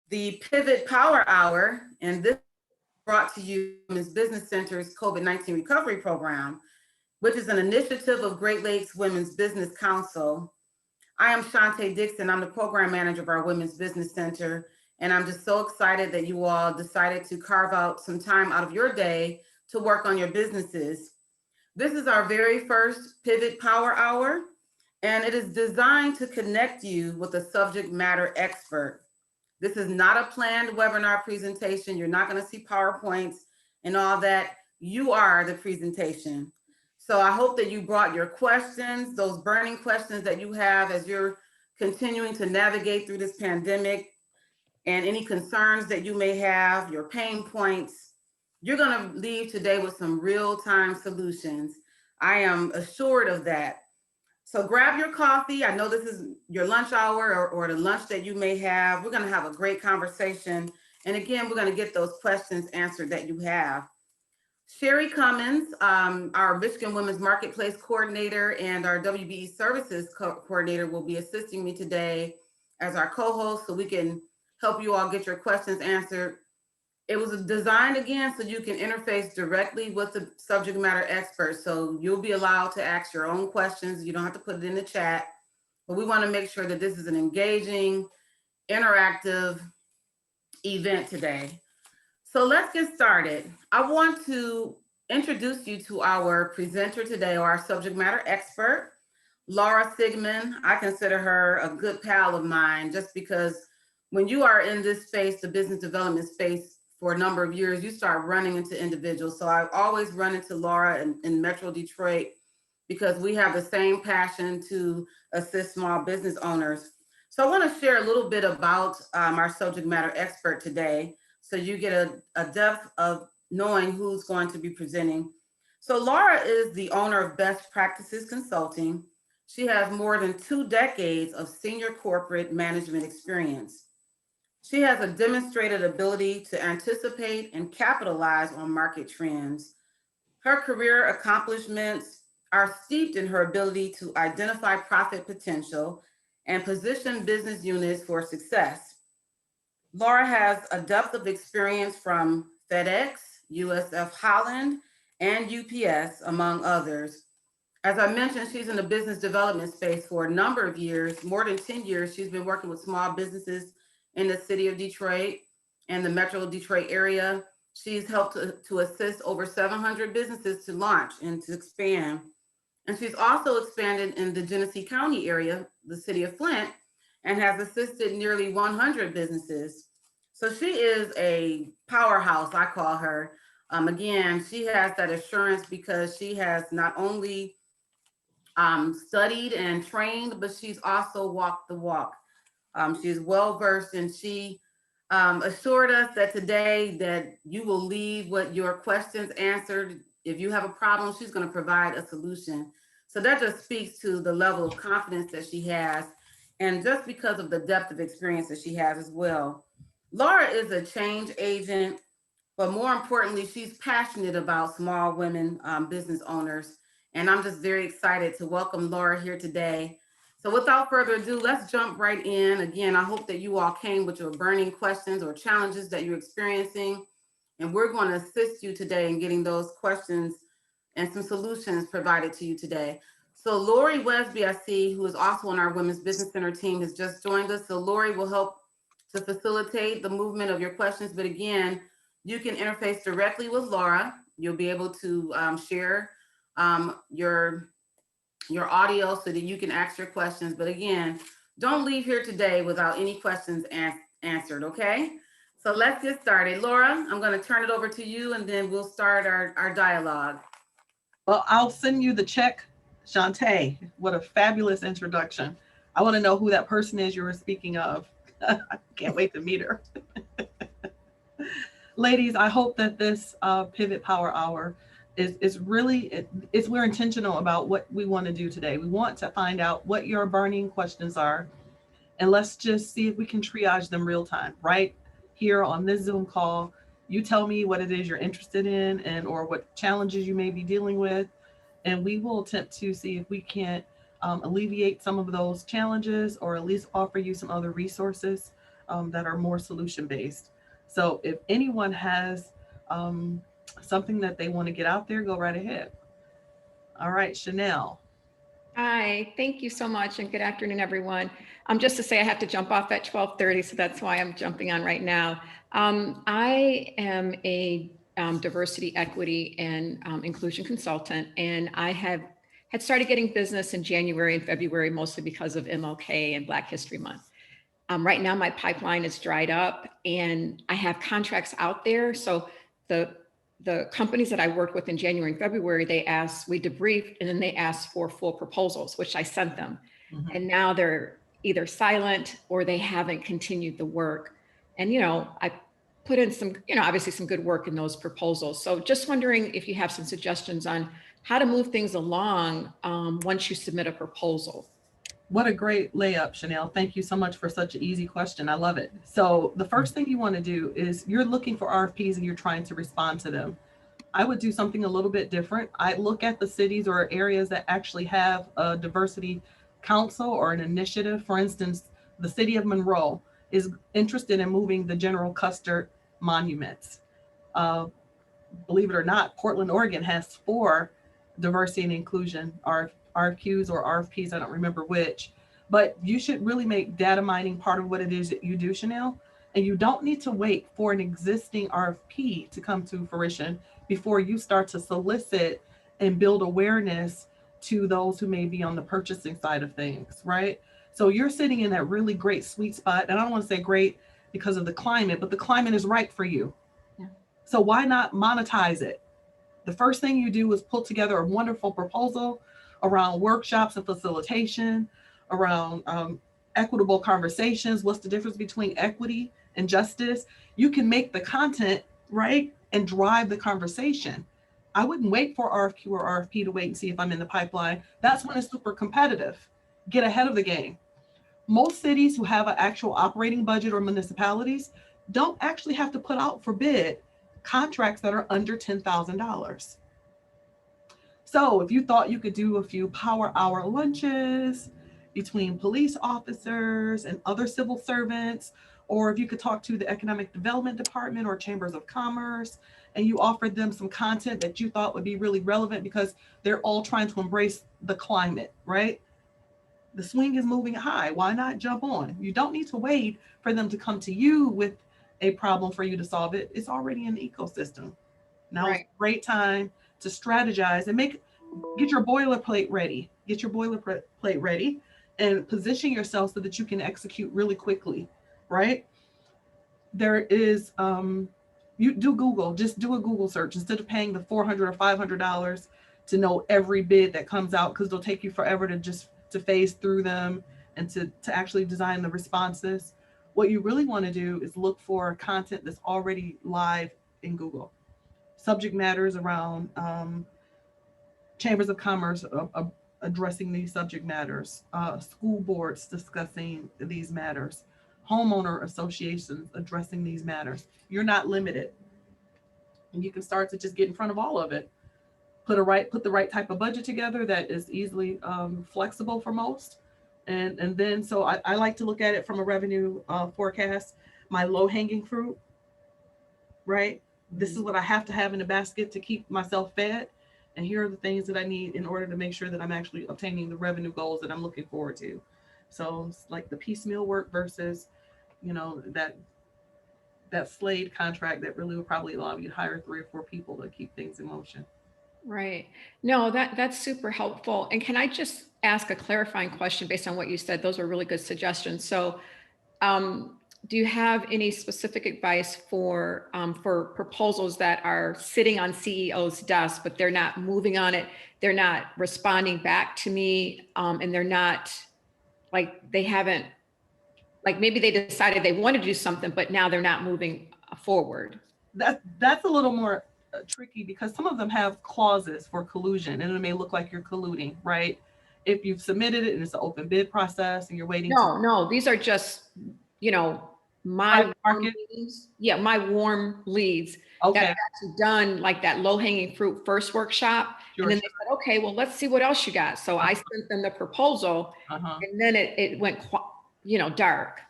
the Pivot Power Hour, and this is brought to you from Women's Business Center's COVID-19 Recovery Program, which is an initiative of Great Lakes Women's Business Council. I am Shantae Dixon. I'm the program manager of our Women's Business Center, and I'm just so excited that you all decided to carve out some time out of your day to work on your businesses. This is our very first Pivot Power Hour, and it is designed to connect you with a subject matter expert. This is not a planned webinar presentation. You're not going to see PowerPoints and all that. You are the presentation. So I hope that you brought your questions, those burning questions that you have as you're continuing to navigate through this pandemic, and any concerns that you may have, your pain points. You're going to leave today with some real-time solutions. I am assured of that. So grab your coffee. I know this is your lunch hour or the lunch that you may have. We're going to have a great conversation. And again, we're going to get those questions answered that you have. Sherry Cummins, our Michigan Women's Marketplace Coordinator and our WBE Services Coordinator, will be assisting me today as our co-host so we can help you all get your questions answered. It was designed again so you can interface directly with the subject matter expert. So you'll be allowed to ask your own questions. You don't have to put it in the chat, but we want to make sure that this is an engaging, interactive event today. So let's get started. I want to introduce you to our presenter today, or our subject matter expert, Laura Sigmon. I consider her a good pal of mine just because when you are in this space, the business development space, for a number of years, you start running into individuals. So I've always run into Laura in Metro Detroit because we have the same passion to assist small business owners. So I want to share a little bit about our subject matter expert today so you get a depth of knowing who's going to be presenting. So Laura is the owner of Best Practices Consulting. She has more than 2 decades of senior corporate management experience. She has a demonstrated ability to anticipate and capitalize on market trends. Her career accomplishments are steeped in her ability to identify profit potential and position business units for success. Laura has a depth of experience from FedEx, USF Holland, and UPS, among others. As I mentioned, she's in the business development space for a number of years, more than 10 years. She's been working with small businesses in the city of Detroit and the Metro Detroit area. She's helped to assist over 700 businesses to launch and to expand. And she's also expanded in the Genesee County area, the city of Flint, and has assisted nearly 100 businesses. So she is a powerhouse, I call her. Again, she has that assurance because she has not only studied and trained, but she's also walked the walk. She's well versed, and she assured us that today that you will leave with your questions answered. If you have a problem, she's going to provide a solution. So that just speaks to the level of confidence that she has, and just because of the depth of experience that she has as well. Laura is a change agent, but more importantly, she's passionate about small women business owners. And I'm just very excited to welcome Laura here today. So without further ado, let's jump right in. Again, I hope that you all came with your burning questions or challenges that you're experiencing. And we're going to assist you today in getting those questions and some solutions provided to you today. So Lori Wesby, I see, who is also on our Women's Business Center team, has just joined us. So Lori will help to facilitate the movement of your questions. But again, you can interface directly with Laura. You'll be able to share your audio so that you can ask your questions. But again, don't leave here today without any questions answered, okay? So let's get started. Laura, I'm going to turn it over to you, and then we'll start our dialogue. Well, I'll send you the check, Shantae. What a fabulous introduction. I want to know who that person is you were speaking of. I can't wait to meet her. Ladies, I hope that this Pivot Power Hour is really, we're intentional about what we want to do today. We want to find out what your burning questions are, and let's just see if we can triage them real time, right here on this Zoom call. You tell me what it is you're interested in and or what challenges you may be dealing with, and we will attempt to see if we can't alleviate some of those challenges or at least offer you some other resources that are more solution based. So if anyone has something that they want to get out there, go right ahead. All right, Chanel. Hi, thank you so much, and good afternoon, everyone. Just to say, I have to jump off at 12:30, so that's why I'm jumping on right now. I am a diversity, equity, and inclusion consultant, and I had started getting business in January and February, mostly because of MLK and Black History Month. Right now, my pipeline is dried up, and I have contracts out there. So the companies that I worked with in January and February, we debriefed, and then they asked for full proposals, which I sent them. Mhm. And now they're either silent or they haven't continued the work. And, I put in some, obviously some good work in those proposals. So just wondering if you have some suggestions on how to move things along once you submit a proposal. What a great layup, Chanel. Thank you so much for such an easy question. I love it. So the first thing you want to do is you're looking for RFPs and you're trying to respond to them. I would do something a little bit different. I look at the cities or areas that actually have a diversity council or an initiative. For instance, the city of Monroe is interested in moving the General Custer monuments. Uh, Believe it or not, Portland, Oregon has 4 diversity and inclusion RFQs or RFPs, I don't remember which, but you should really make data mining part of what it is that you do, Chanel. And you don't need to wait for an existing RFP to come to fruition before you start to solicit and build awareness to those who may be on the purchasing side of things, right? So you're sitting in that really great sweet spot. And I don't want to say great because of the climate, but the climate is right for you. Yeah. So why not monetize it? The first thing you do is put together a wonderful proposal around workshops and facilitation, around equitable conversations. What's the difference between equity and justice? You can make the content, right, and drive the conversation. I wouldn't wait for RFQ or RFP to wait and see if I'm in the pipeline. That's when it's super competitive. Get ahead of the game. Most cities who have an actual operating budget or municipalities don't actually have to put out for bid contracts that are under $10,000. So if you thought you could do a few power hour lunches between police officers and other civil servants, or if you could talk to the economic development department or chambers of commerce, and you offered them some content that you thought would be really relevant because they're all trying to embrace the climate, right? The swing is moving high. Why not jump on? You don't need to wait for them to come to you with a problem for you to solve it. It's already in the ecosystem. Now it's a great time to strategize and get your boilerplate ready. Get your boilerplate ready and position yourself so that you can execute really quickly, right? There is you do Google, just do a Google search instead of paying the $400 or $500 to know every bid that comes out, because it'll take you forever to phase through them and to actually design the responses. What you really want to do is look for content that's already live in Google. Subject matters around chambers of commerce addressing these subject matters, school boards discussing these matters, homeowner associations addressing these matters. You're not limited. And you can start to just get in front of all of it. Put the right type of budget together that is easily flexible for most. And then, so I like to look at it from a revenue forecast, my low hanging fruit, right? This is what I have to have in the basket to keep myself fed. And here are the things that I need in order to make sure that I'm actually obtaining the revenue goals that I'm looking forward to. So it's like the piecemeal work versus, that Slade contract that really would probably allow you to hire 3 or 4 people to keep things in motion. Right. No, that's super helpful. And can I just ask a clarifying question based on what you said? Those are really good suggestions. So, do you have any specific advice for proposals that are sitting on CEO's desk, but they're not moving on it? They're not responding back to me, and they're not they haven't, maybe they decided they want to do something, but now they're not moving forward. That's a little more tricky because some of them have clauses for collusion, and it may look like you're colluding, right? If you've submitted it and it's an open bid process and you're waiting. No, these are just, my warm leads. Yeah, my warm leads. Okay. That actually done that low hanging fruit first workshop. Sure, and then they said, okay, well, let's see what else you got. So I sent them the proposal, and then it went, dark.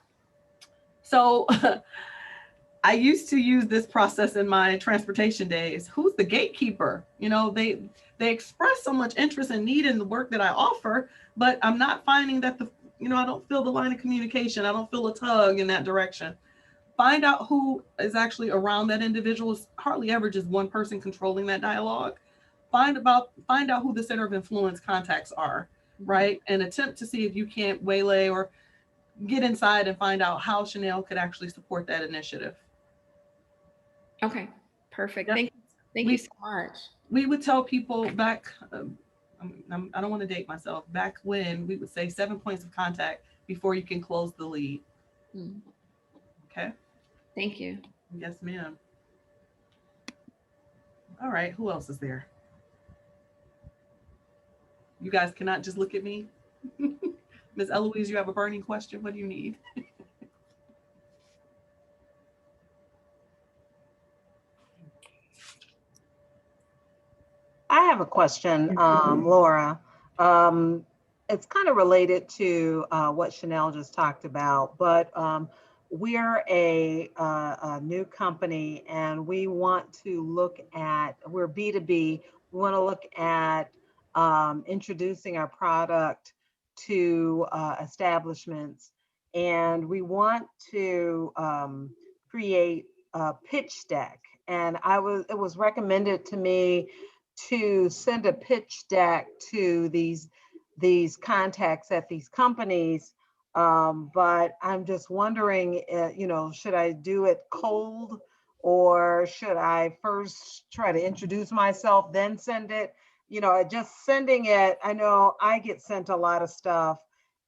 So I used to use this process in my transportation days. Who's the gatekeeper? You know, they express so much interest and need in the work that I offer, but I'm not finding that I don't feel the line of communication. I don't feel a tug in that direction. Find out who is actually around that individual. It's hardly ever just one person controlling that dialogue. Find out who the center of influence contacts are, right? And attempt to see if you can't waylay or get inside and find out how Chanel could actually support that initiative. Okay, perfect. Yep. Thank you so much. We would tell people back, I don't want to date myself, back when we would say 7 points of contact before you can close the lead. Mm. Okay. Thank you. Yes, ma'am. All right. Who else is there? You guys cannot just look at me. Ms. Eloise, you have a burning question. What do you need? I have a question, Laura. It's kind of related to what Chanel just talked about, but we're a new company and we want to look at, we're B2B, we want to look at introducing our product to establishments, and we want to create a pitch deck. And it was recommended to me to send a pitch deck to these contacts at these companies. But I'm just wondering, should I do it cold, or should I first try to introduce myself, then send it? Just sending it, I know I get sent a lot of stuff.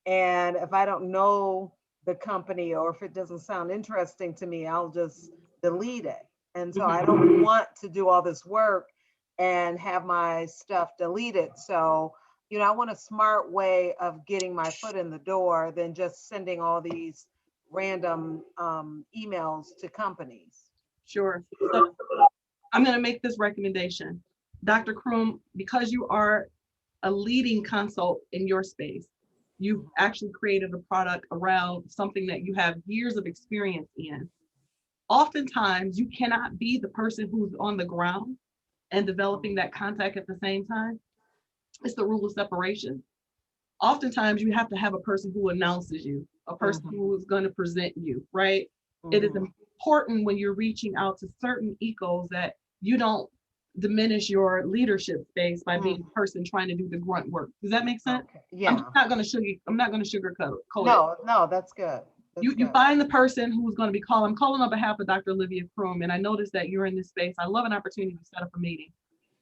And if I don't know the company, or if it doesn't sound interesting to me, I'll just delete it. And so I don't want to do all this work and have my stuff deleted. So, I want a smart way of getting my foot in the door than just sending all these random emails to companies. Sure. So I'm going to make this recommendation. Dr. Kroom, because you are a leading consult in your space, you've actually created a product around something that you have years of experience in. Oftentimes, you cannot be the person who's on the ground and developing that contact at the same time. It's the rule of separation. Oftentimes, you have to have a person who announces you, a person who is going to present you, right? It is important when you're reaching out to certain ecos that you don't diminish your leadership space by being a person trying to do the grunt work. Does that make sense? Okay. Yeah. I'm not going to sugarcoat it. No, that's good. You find the person who's going to be calling. I'm calling on behalf of Dr. Olivia Kroom, and I noticed that you're in this space. I love an opportunity to set up a meeting,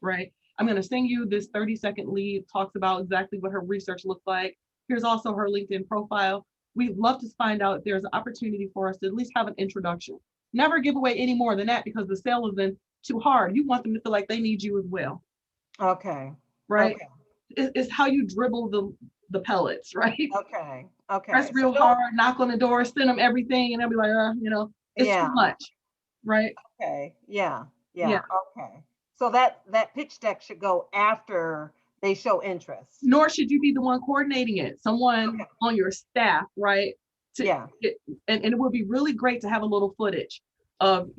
right? I'm going to send you this 30-second lead, talks about exactly what her research looked like. Here's also her LinkedIn profile. We'd love to find out if there's an opportunity for us to at least have an introduction. Never give away any more than that, because the sale has been too hard. You want them to feel like they need you as well. Okay. Right? Okay. It's how you dribble the pellets, right? Okay. Okay. Press real hard, knock on the door, send them everything, and they'll be like, it's too much, right? Okay. Yeah. Okay. So that pitch deck should go after they show interest. Nor should you be the one coordinating it. Someone on your staff, right? And it would be really great to have a little footage of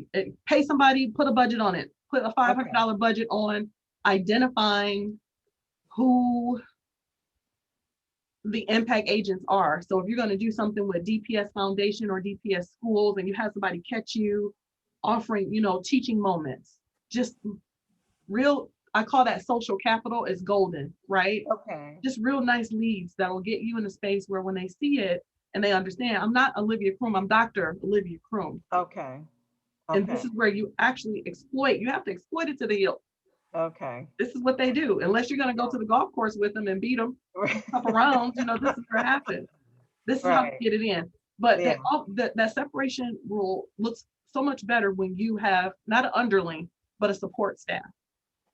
pay somebody, put a budget on it, put a $500 budget on identifying who the impact agents are. So if you're going to do something with DPS Foundation or DPS schools, and you have somebody catch you offering, teaching moments, just real, I call that social capital, is golden, right? Okay. Just real nice leads that will get you in a space where when they see it and they understand, I'm not Olivia Kroom, I'm Dr. Olivia Kroom. Okay. And this is where you actually exploit, you have to exploit it to the hilt. Okay. This is what they do. Unless you're going to go to the golf course with them and beat them a couple rounds, this is what happens. This is how you get it in. But that separation rule looks so much better when you have not an underling, but a support staff.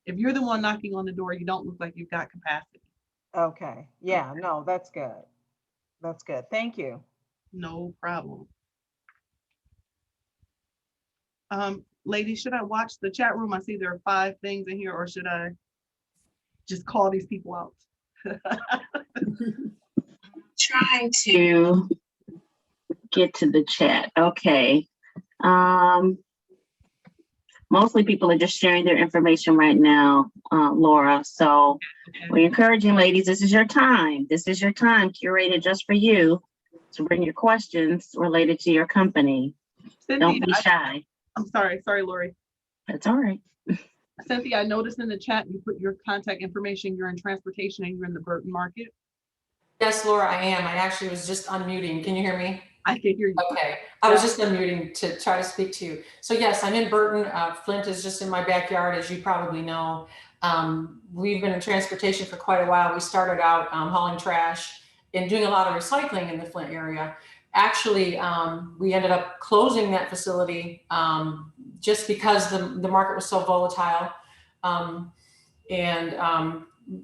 If you're the one knocking on the door, you don't look like you've got capacity. Okay. Yeah, no, that's good. That's good. Thank you. No problem. Ladies, should I watch the chat room? I see there are 5 things in here, or should I just call these people out? Trying to get to the chat. Okay. Mostly people are just sharing their information right now, Laura. So we're encouraging ladies, this is your time. This is your time curated just for you to bring your questions related to your company. Cynthia, Don't be shy. I'm sorry, Lori. That's all right. Cynthia, I noticed in the chat you put your contact information. You're in transportation and you're in the Burton market. Yes, Laura, I am. I actually was just unmuting. Can you hear me? I can hear you. Okay. I was just unmuting to try to speak to you. So yes, I'm in Burton. Flint is just in my backyard, as you probably know. We've been in transportation for quite a while. We started out hauling trash and doing a lot of recycling in the Flint area. Actually, we ended up closing that facility just because the market was so volatile, and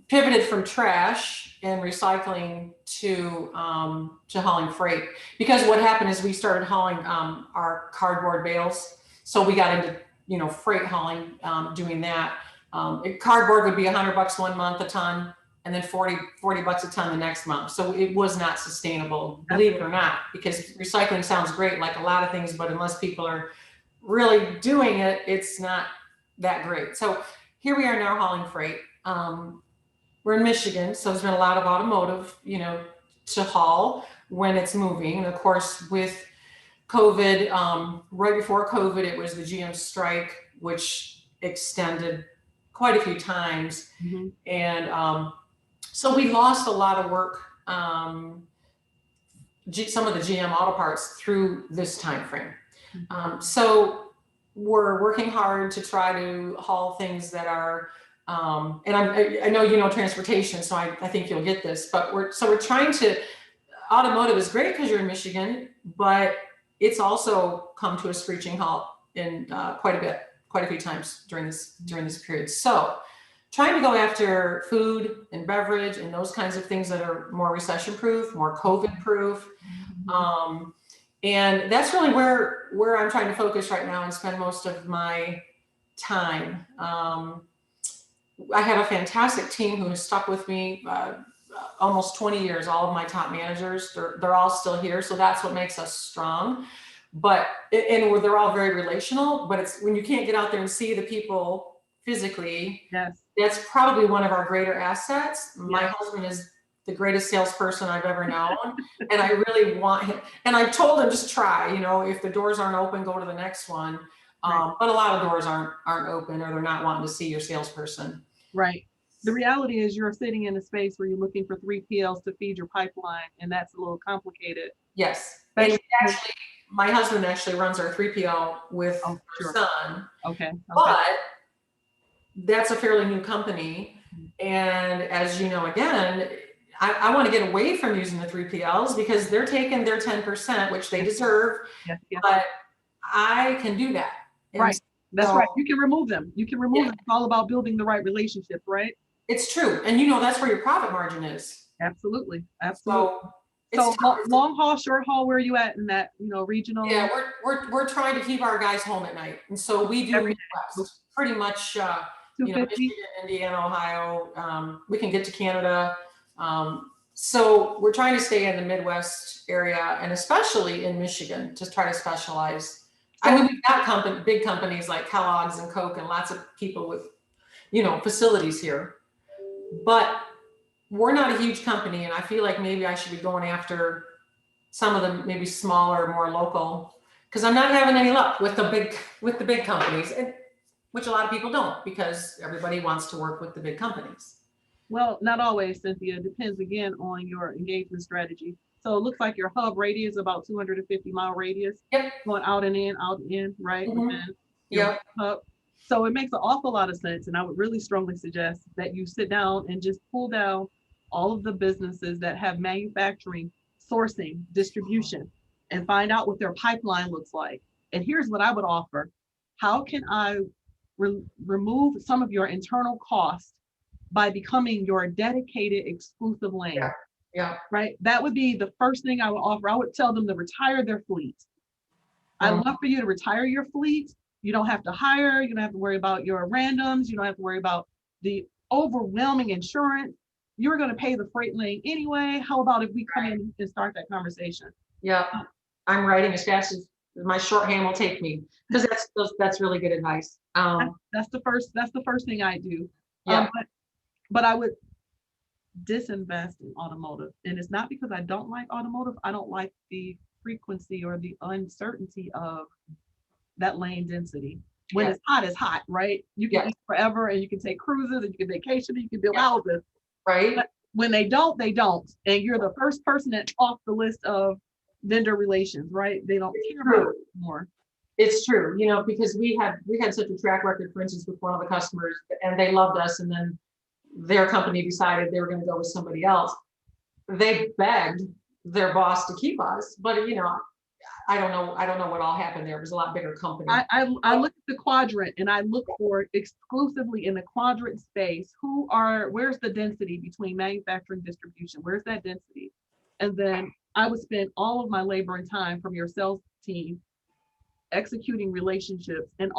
pivoted from trash and recycling to hauling freight. Because what happened is we started hauling our cardboard bales. So we got into, freight hauling, doing that. Cardboard would be $100 one month a ton, and then 40 bucks a ton the next month. So it was not sustainable, believe it or not, because recycling sounds great, like a lot of things, but unless people are really doing it, it's not that great. So here we are now hauling freight. We're in Michigan, so there's been a lot of automotive, to haul when it's moving. And of course, with COVID, right before COVID, it was the GM strike, which extended quite a few times. Mm-hmm. And so we lost a lot of work, some of the GM auto parts through this time frame. So we're working hard to try to haul things that are, and I know transportation, so I think you'll get this, but we're trying to, automotive is great because you're in Michigan, but it's also come to a screeching halt in quite a few times during this period. So trying to go after food and beverage and those kinds of things that are more recession proof, more COVID proof. And that's really where I'm trying to focus right now and spend most of my time. I have a fantastic team who has stuck with me almost 20 years. All of my top managers, they're all still here. So that's what makes us strong. But, and they're all very relational, but it's when you can't get out there and see the people physically, Yes. That's probably one of our greater assets. Yes. My husband is the greatest salesperson I've ever known. And I really want him. And I told him, just try, if the doors aren't open, go to the next one. Right. But a lot of doors aren't open, or they're not wanting to see your salesperson. Right. The reality is you're sitting in a space where you're looking for 3PLs to feed your pipeline, and that's a little complicated. Yes. And actually, my husband actually runs our 3PL with our son. Okay. But that's a fairly new company. And as you know, again, I want to get away from using the 3PLs because they're taking their 10%, which they deserve. Yes. But I can do that. And right. That's right. You can remove them. You can remove them. It's all about building the right relationship, right? It's true. And that's where your profit margin is. Absolutely. So long haul, short haul, where are you at in that, regional? Yeah, we're trying to keep our guys home at night. And so we do Midwest, pretty much, Michigan, Indiana, Ohio. We can get to Canada. So we're trying to stay in the Midwest area, and especially in Michigan, to try to specialize. We've got big companies like Kellogg's and Coke and lots of people with, facilities here. But we're not a huge company, and I feel like maybe I should be going after some of the maybe smaller, more local, because I'm not having any luck with the big companies, which a lot of people don't, because everybody wants to work with the big companies. Well, not always, Cynthia. It depends again on your engagement strategy. So it looks like your hub radius about 250-mile radius. Yep. Going out and in, right? Mm-hmm. Yep. Hub. So it makes an awful lot of sense. And I would really strongly suggest that you sit down and just pull down all of the businesses that have manufacturing, sourcing, distribution, and find out what their pipeline looks like. And here's what I would offer. How can I remove some of your internal costs by becoming your dedicated exclusive lane? Yeah. Right. That would be the first thing I would offer. I would tell them to retire their fleet. I'd love for you to retire your fleet. You don't have to hire. You don't have to worry about your randoms. You don't have to worry about the overwhelming insurance. You're going to pay the freight lane anyway. How about if we come in and start that conversation? Yeah. I'm writing as fast as my shorthand will take me, because that's really good advice. That's the first thing I do. Yeah. But I would disinvest in automotive, and it's not because I don't like automotive. I don't like the frequency or the uncertainty of that lane density. When Yeah. it's hot, right? You can Yeah. eat forever, and you can take cruises, and you can vacation, and you can build Yeah. houses. Right. But when they don't, and you're the first person that's off the list of vendor relations, right? They don't care about it anymore. It's true, you know, because we had such a track record, for instance, with one of the customers, and they loved us, and then their company decided they were going to go with somebody else. They begged their boss to keep us, but you know, I don't know what all happened there. It was a lot bigger company. I look at the quadrant, and I look for exclusively in the quadrant space, where's the density between manufacturing and distribution? Where's that density? And then I would spend all of my labor and time from your sales team executing relationships and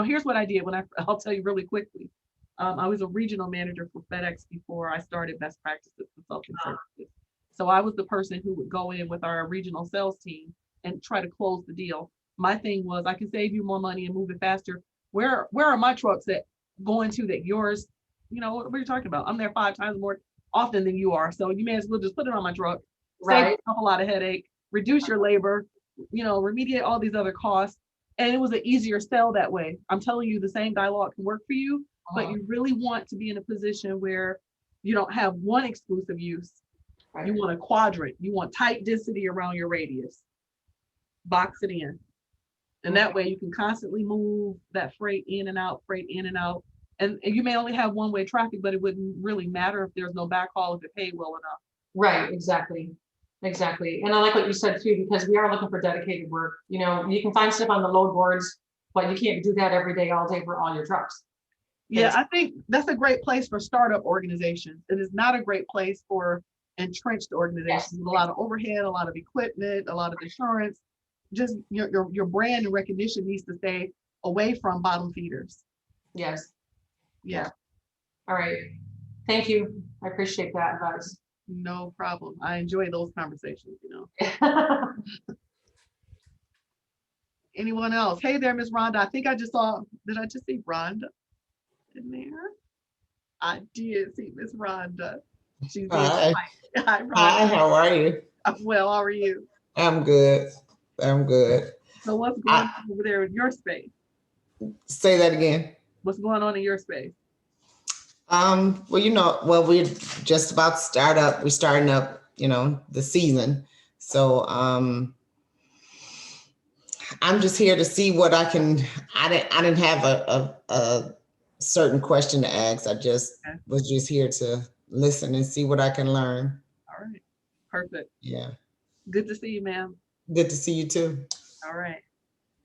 here's what I did I'll tell you really quickly. I was a regional manager for FedEx before I started Best Practices Consulting Services. So I was the person who would go in with our regional sales team and try to close the deal. My thing was, I can save you more money and move it faster. Where are my trucks that going to that yours, what are you talking about? I'm there 5 times more often than you are. So you may as well just put it on my truck, save yourself a lot of headache, reduce your labor, remediate all these other costs. And it was an easier sell that way. I'm telling you, the same dialogue can work for you, but you really want to be in a position where you don't have one exclusive use. Right. You want a quadrant. You want tight density around your radius. Box it in. And that way you can constantly move that freight in and out. And you may only have one-way traffic, but it wouldn't really matter if there's no backhaul, if it paid well enough. Right, exactly. And I like what you said too, because we are looking for dedicated work. You can find stuff on the load boards, but you can't do that every day, all day for all your trucks. Yeah, I think that's a great place for startup organizations. It is not a great place for entrenched organizations with a lot of overhead, a lot of equipment, a lot of insurance. Just your brand and recognition needs to stay away from bottom feeders. Yes. Yeah. All right. Thank you. I appreciate that advice. No problem. I enjoy those conversations, Anyone else? Hey there, Miss Rhonda. I think did I just see Rhonda in there? I did see Miss Rhonda. She's Hi. Hi, Rhonda. Hi, how are you? I'm well, how are you? I'm good. So what's going on over there in your space? Say that again. What's going on in your space? We're just about to start up. We're starting up, the season. So I'm just here to see what I didn't have a certain question to ask. I just was just here to listen and see what I can learn. All right. Perfect. Yeah. Good to see you, ma'am. Good to see you too. All right.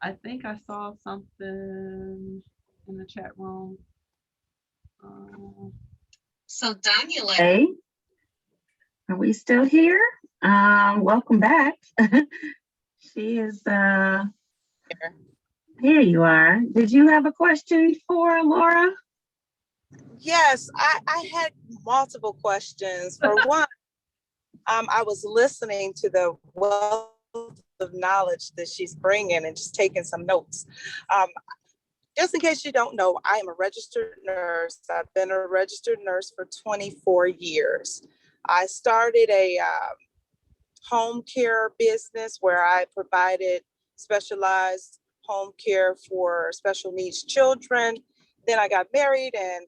I think I saw something in the chat room. So Daniela, hey, are we still here? Welcome back. She is here you are. Did you have a question for Laura? Yes, I had multiple questions. For one, I was listening to the wealth of knowledge that she's bringing and just taking some notes. Just in case you don't know, I am a registered nurse. I've been a registered nurse for 24 years. I started a home care business where I provided specialized home care for special needs children. Then I got married and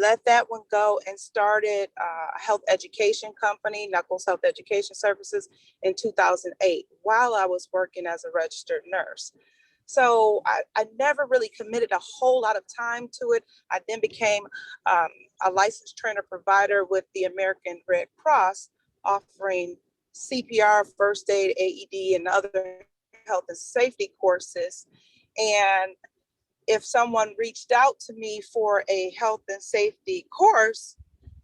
let that one go and started a health education company, Knuckles Health Education Services, in 2008 while I was working as a registered nurse. So I never really committed a whole lot of time to it. I then became a licensed trainer provider with the American Red Cross, offering CPR, first aid, AED, and other health and safety courses. And if someone reached out to me for a health and safety course,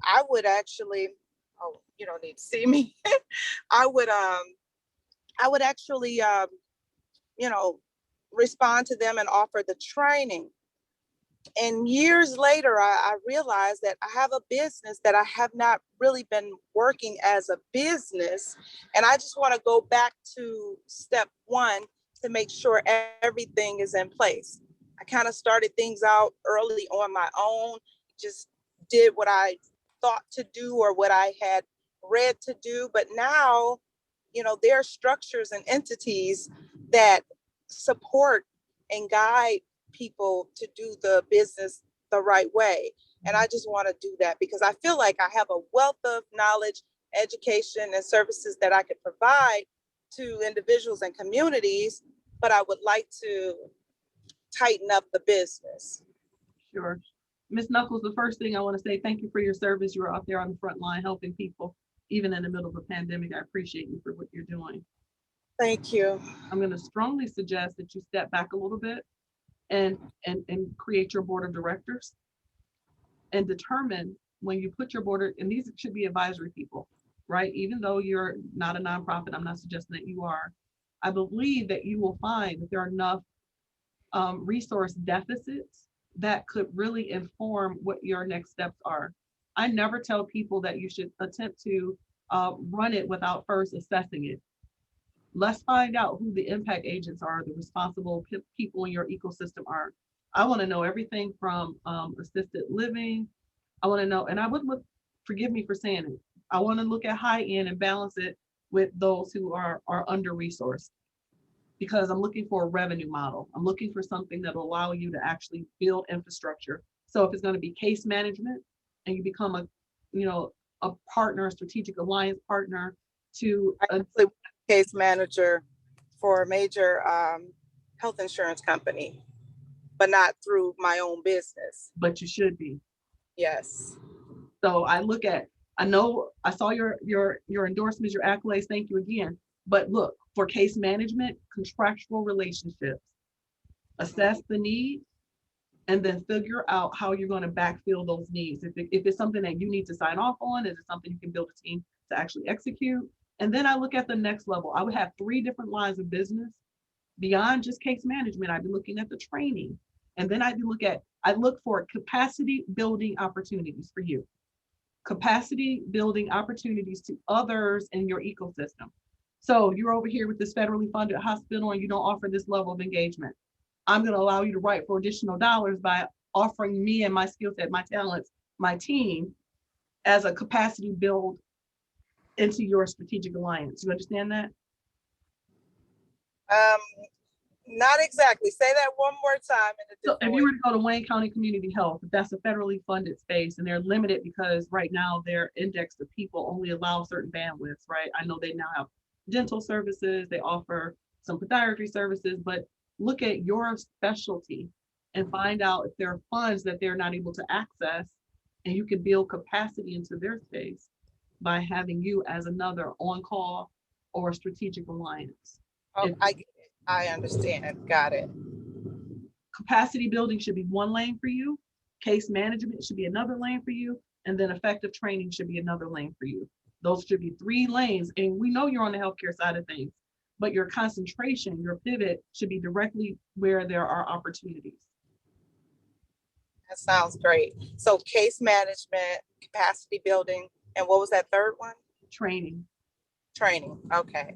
I would actually, oh, you don't need to see me. I would actually, respond to them and offer the training. And years later, I realized that I have a business that I have not really been working as a business. And I just want to go back to step one to make sure everything is in place. I kind of started things out early on my own, just did what I thought to do or what I had read to do. But now, you know, there are structures and entities that support and guide people to do the business the right way. And I just want to do that because I feel like I have a wealth of knowledge, education, and services that I could provide to individuals and communities, but I would like to tighten up the business. Sure. Ms. Knuckles, the first thing I want to say, thank you for your service. You were out there on the front line helping people, even in the middle of a pandemic. I appreciate you for what you're doing. Thank you. I'm going to strongly suggest that you step back a little bit and create your board of directors and determine when you put your board, and these should be advisory people, right? Even though you're not a nonprofit, I'm not suggesting that you are. I believe that you will find that there are enough resource deficits that could really inform what your next steps are. I never tell people that you should attempt to run it without first assessing it. Let's find out who the impact agents are, the responsible people in your ecosystem are. I want to know everything from assisted living. I want to know, and I would look, forgive me for saying it, I want to look at high end and balance it with those who are under-resourced, because I'm looking for a revenue model. I'm looking for something that will allow you to actually build infrastructure. So if it's going to be case management and you become a partner, a strategic alliance partner to a case manager for a major health insurance company, but not through my own business. But you should be. Yes. So I look at, I know I saw your endorsements, your accolades, thank you again. But look, for case management, contractual relationships, assess the need, and then figure out how you're going to backfill those needs. If it's something that you need to sign off on, is it something you can build a team to actually execute? And then I look at the next level. I would have 3 different lines of business beyond just case management. I'd be looking at the training. And then I'd look for capacity building opportunities for you. Capacity building opportunities to others in your ecosystem. So you're over here with this federally funded hospital and you don't offer this level of engagement. I'm going to allow you to write for additional dollars by offering me and my skill set, my talents, my team as a capacity build into your strategic alliance. You understand that? Not exactly. Say that one more time. So if you were to go to Wayne County Community Health, if that's a federally funded space and they're limited because right now their index of people only allow certain bandwidths, right? I know they now have dental services, they offer some podiatry services, but look at your specialty and find out if there are funds that they're not able to access, and you can build capacity into their space by having you as another on-call or strategic alliance. Oh, I understand. Got it. Capacity building should be one lane for you. Case management should be another lane for you. And then effective training should be another lane for you. Those should be 3 lanes. And we know you're on the healthcare side of things, but your concentration, your pivot should be directly where there are opportunities. That sounds great. So case management, capacity building, and what was that third one? Training. Training. Okay.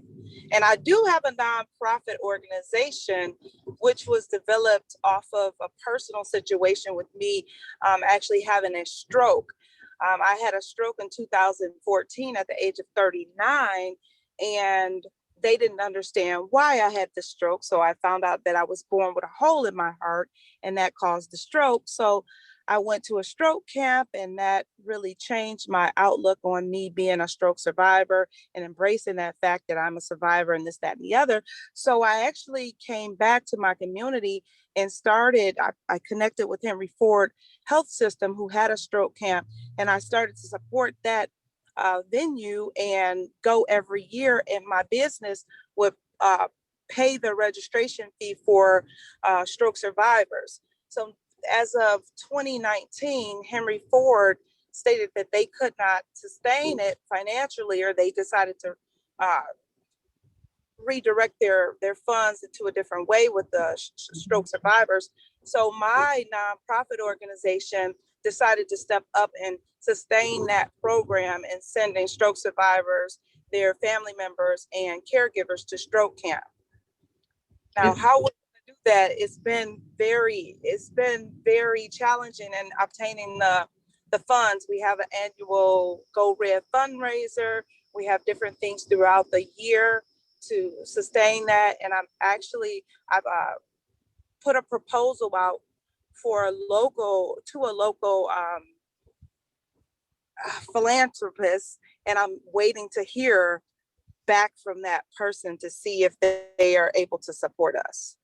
And I do have a nonprofit organization, which was developed off of a personal situation with me actually having a stroke. I had a stroke in 2014 at the age of 39, and they didn't understand why I had the stroke. So I found out that I was born with a hole in my heart, and that caused the stroke. So I went to a stroke camp, and that really changed my outlook on me being a stroke survivor and embracing that fact that I'm a survivor and this, that, and the other. So I actually came back to my community and I connected with Henry Ford Health System, who had a stroke camp, and I started to support that venue and go every year. And my business would pay the registration fee for stroke survivors. So as of 2019, Henry Ford stated that they could not sustain it financially, or they decided to redirect their funds into a different way with the stroke survivors. So my nonprofit organization decided to step up and sustain that program and sending stroke survivors, their family members, and caregivers to stroke camp. Now, how we're going to do that, it's been very challenging in obtaining the funds. We have an annual Go Red fundraiser. We have different things throughout the year to sustain that. And I've put a proposal out for a local philanthropist, and I'm waiting to hear back from that person to see if they are able to support us.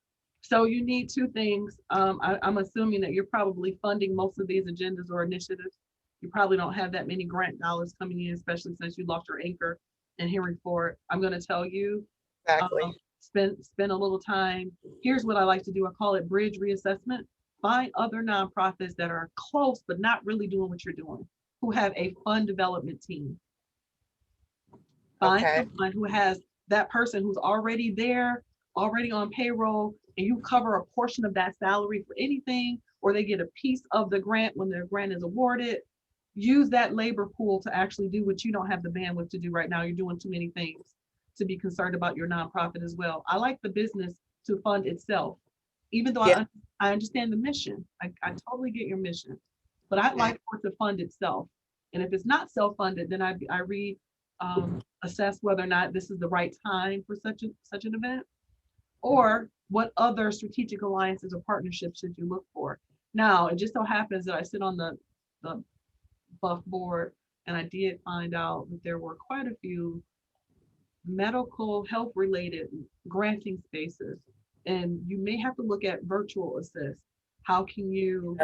So you need two things. I'm assuming that you're probably funding most of these agendas or initiatives. You probably don't have that many grant dollars coming in, especially since you lost your anchor and hearing for it. I'm going to tell you, Exactly. Spend a little time. Here's what I like to do. I call it bridge reassessment. Find other nonprofits that are close, but not really doing what you're doing, who have a fund development team. Find someone who has that person who's already there, already on payroll, and you cover a portion of that salary for anything, or they get a piece of the grant when their grant is awarded. Use that labor pool to actually do what you don't have the bandwidth to do right now. You're doing too many things to be concerned about your nonprofit as well. I like the business to fund itself, even though I understand the mission. I totally get your mission, but I'd like for it to fund itself. And if it's not self-funded, then I assess whether or not this is the right time for such an event, or what other strategic alliances or partnerships should you look for. Now, it just so happens that I sit on the Buff board, and I did find out that there were quite a few medical health related granting spaces, and you may have to look at virtual assist. How can you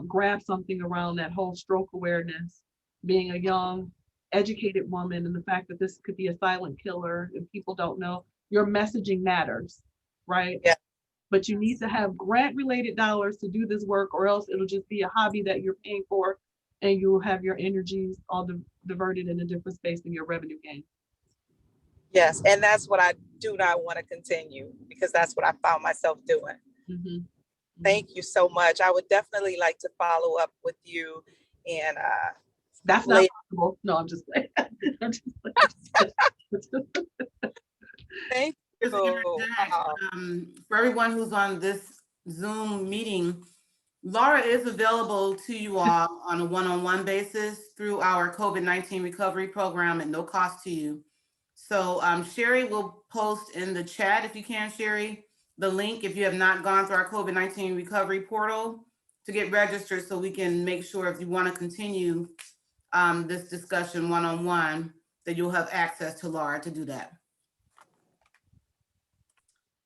grab something around that whole stroke awareness, being a young educated woman, and the fact that this could be a silent killer and people don't know? Your messaging matters, right? Yeah. But you need to have grant related dollars to do this work, or else it'll just be a hobby that you're paying for, and you'll have your energies all diverted in a different space than your revenue gain. Yes, and that's what I do not want to continue, because that's what I found myself doing. Mm-hmm. Thank you so much. I would definitely like to follow up with you, and that's not possible. No, I'm just playing. Thank you. For everyone who's on this Zoom meeting, Laura is available to you all on a one-on-one basis through our COVID-19 recovery program at no cost to you. So Sherry will post in the chat, if you can, Sherry, the link if you have not gone through our COVID-19 recovery portal to get registered, so we can make sure if you want to continue this discussion one-on-one, that you'll have access to Laura to do that.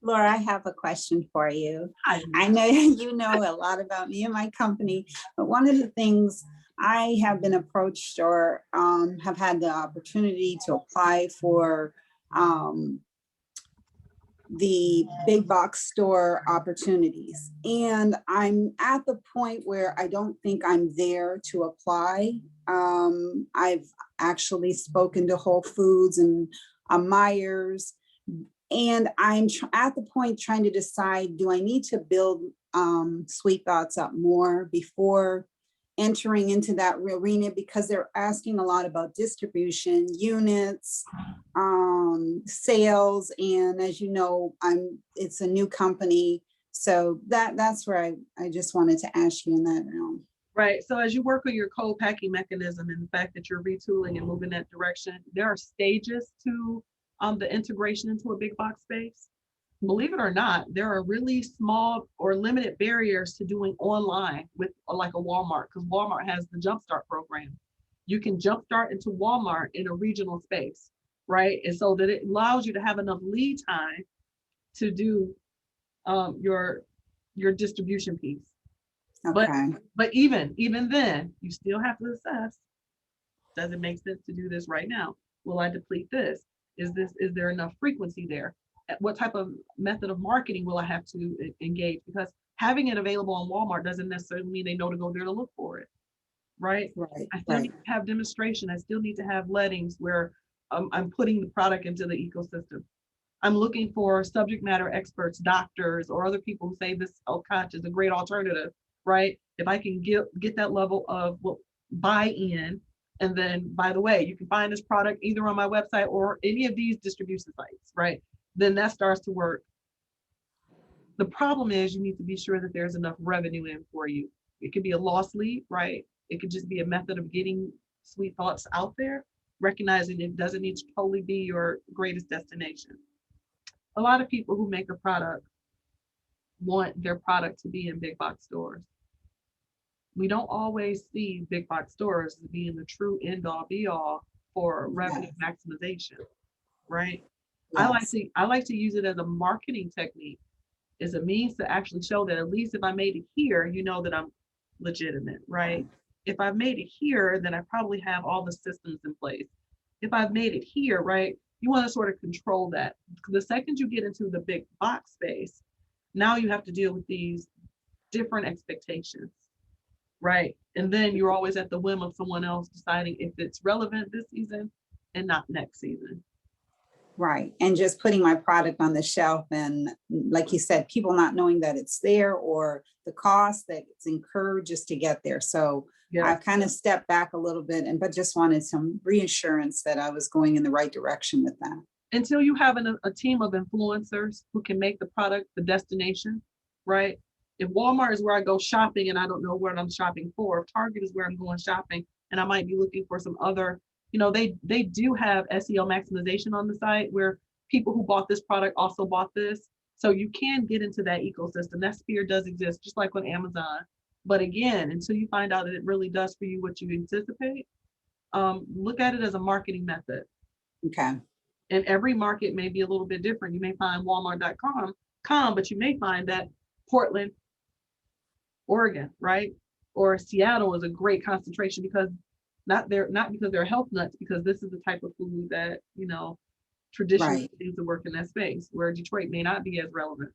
Laura, I have a question for you. I know you know a lot about me and my company, but one of the things I have been approached or have had the opportunity to apply for the big box store opportunities. And I'm at the point where I don't think I'm there to apply. I've actually spoken to Whole Foods and Myers, and I'm at the point trying to decide, do I need to build Sweet Thoughts up more before entering into that arena, because they're asking a lot about distribution, units, sales, and as you know, it's a new company. So that's where I just wanted to ask you in that realm. Right. So as you work on your co-packing mechanism and the fact that you're retooling and moving that direction, there are stages to the integration into a big box space. Believe it or not, there are really small or limited barriers to doing online with like a Walmart, because Walmart has the Jumpstart program. You can jumpstart into Walmart in a regional space, right? And so that it allows you to have enough lead time to do your distribution piece. Okay. But even then, you still have to assess, does it make sense to do this right now? Will I deplete this? Is there enough frequency there? What type of method of marketing will I have to engage? Because having it available on Walmart doesn't necessarily mean they know to go there to look for it, right? Right. I still need to have demonstration. I still need to have lettings where I'm putting the product into the ecosystem. I'm looking for subject matter experts, doctors, or other people who say this health coach is a great alternative, right? If I can get that level of buy-in, and then, by the way, you can find this product either on my website or any of these distribution sites, right? Then that starts to work. The problem is you need to be sure that there's enough revenue in for you. It could be a lost lead, right? It could just be a method of getting sweet thoughts out there, recognizing it doesn't need to totally be your greatest destination. A lot of people who make a product want their product to be in big box stores. We don't always see big box stores as being the true end all be all for revenue maximization, right? Yes. I like to use it as a marketing technique, as a means to actually show that at least if I made it here, you know that I'm legitimate, right? If I've made it here, then I probably have all the systems in place. If I've made it here, right, you want to sort of control that. The second you get into the big box space, now you have to deal with these different expectations, right? And then you're always at the whim of someone else deciding if it's relevant this season and not next season. Right. And just putting my product on the shelf and, like you said, people not knowing that it's there or the cost that it's incurred just to get there. So Yeah. I've kind of stepped back a little bit but just wanted some reassurance that I was going in the right direction with that. Until you have a team of influencers who can make the product the destination, right? If Walmart is where I go shopping and I don't know what I'm shopping for, if Target is where I'm going shopping and I might be looking for some other, they do have SEO maximization on the site where people who bought this product also bought this. So you can get into that ecosystem. That sphere does exist, just like on Amazon. But again, until you find out that it really does for you what you anticipate, look at it as a marketing method. Okay. And every market may be a little bit different. You may find Walmart.com, but you may find that Portland, Oregon, right? Or Seattle is a great concentration because not because they're health nuts, because this is the type of food that, traditionally seems to work in that space, where Detroit may not be as relevant.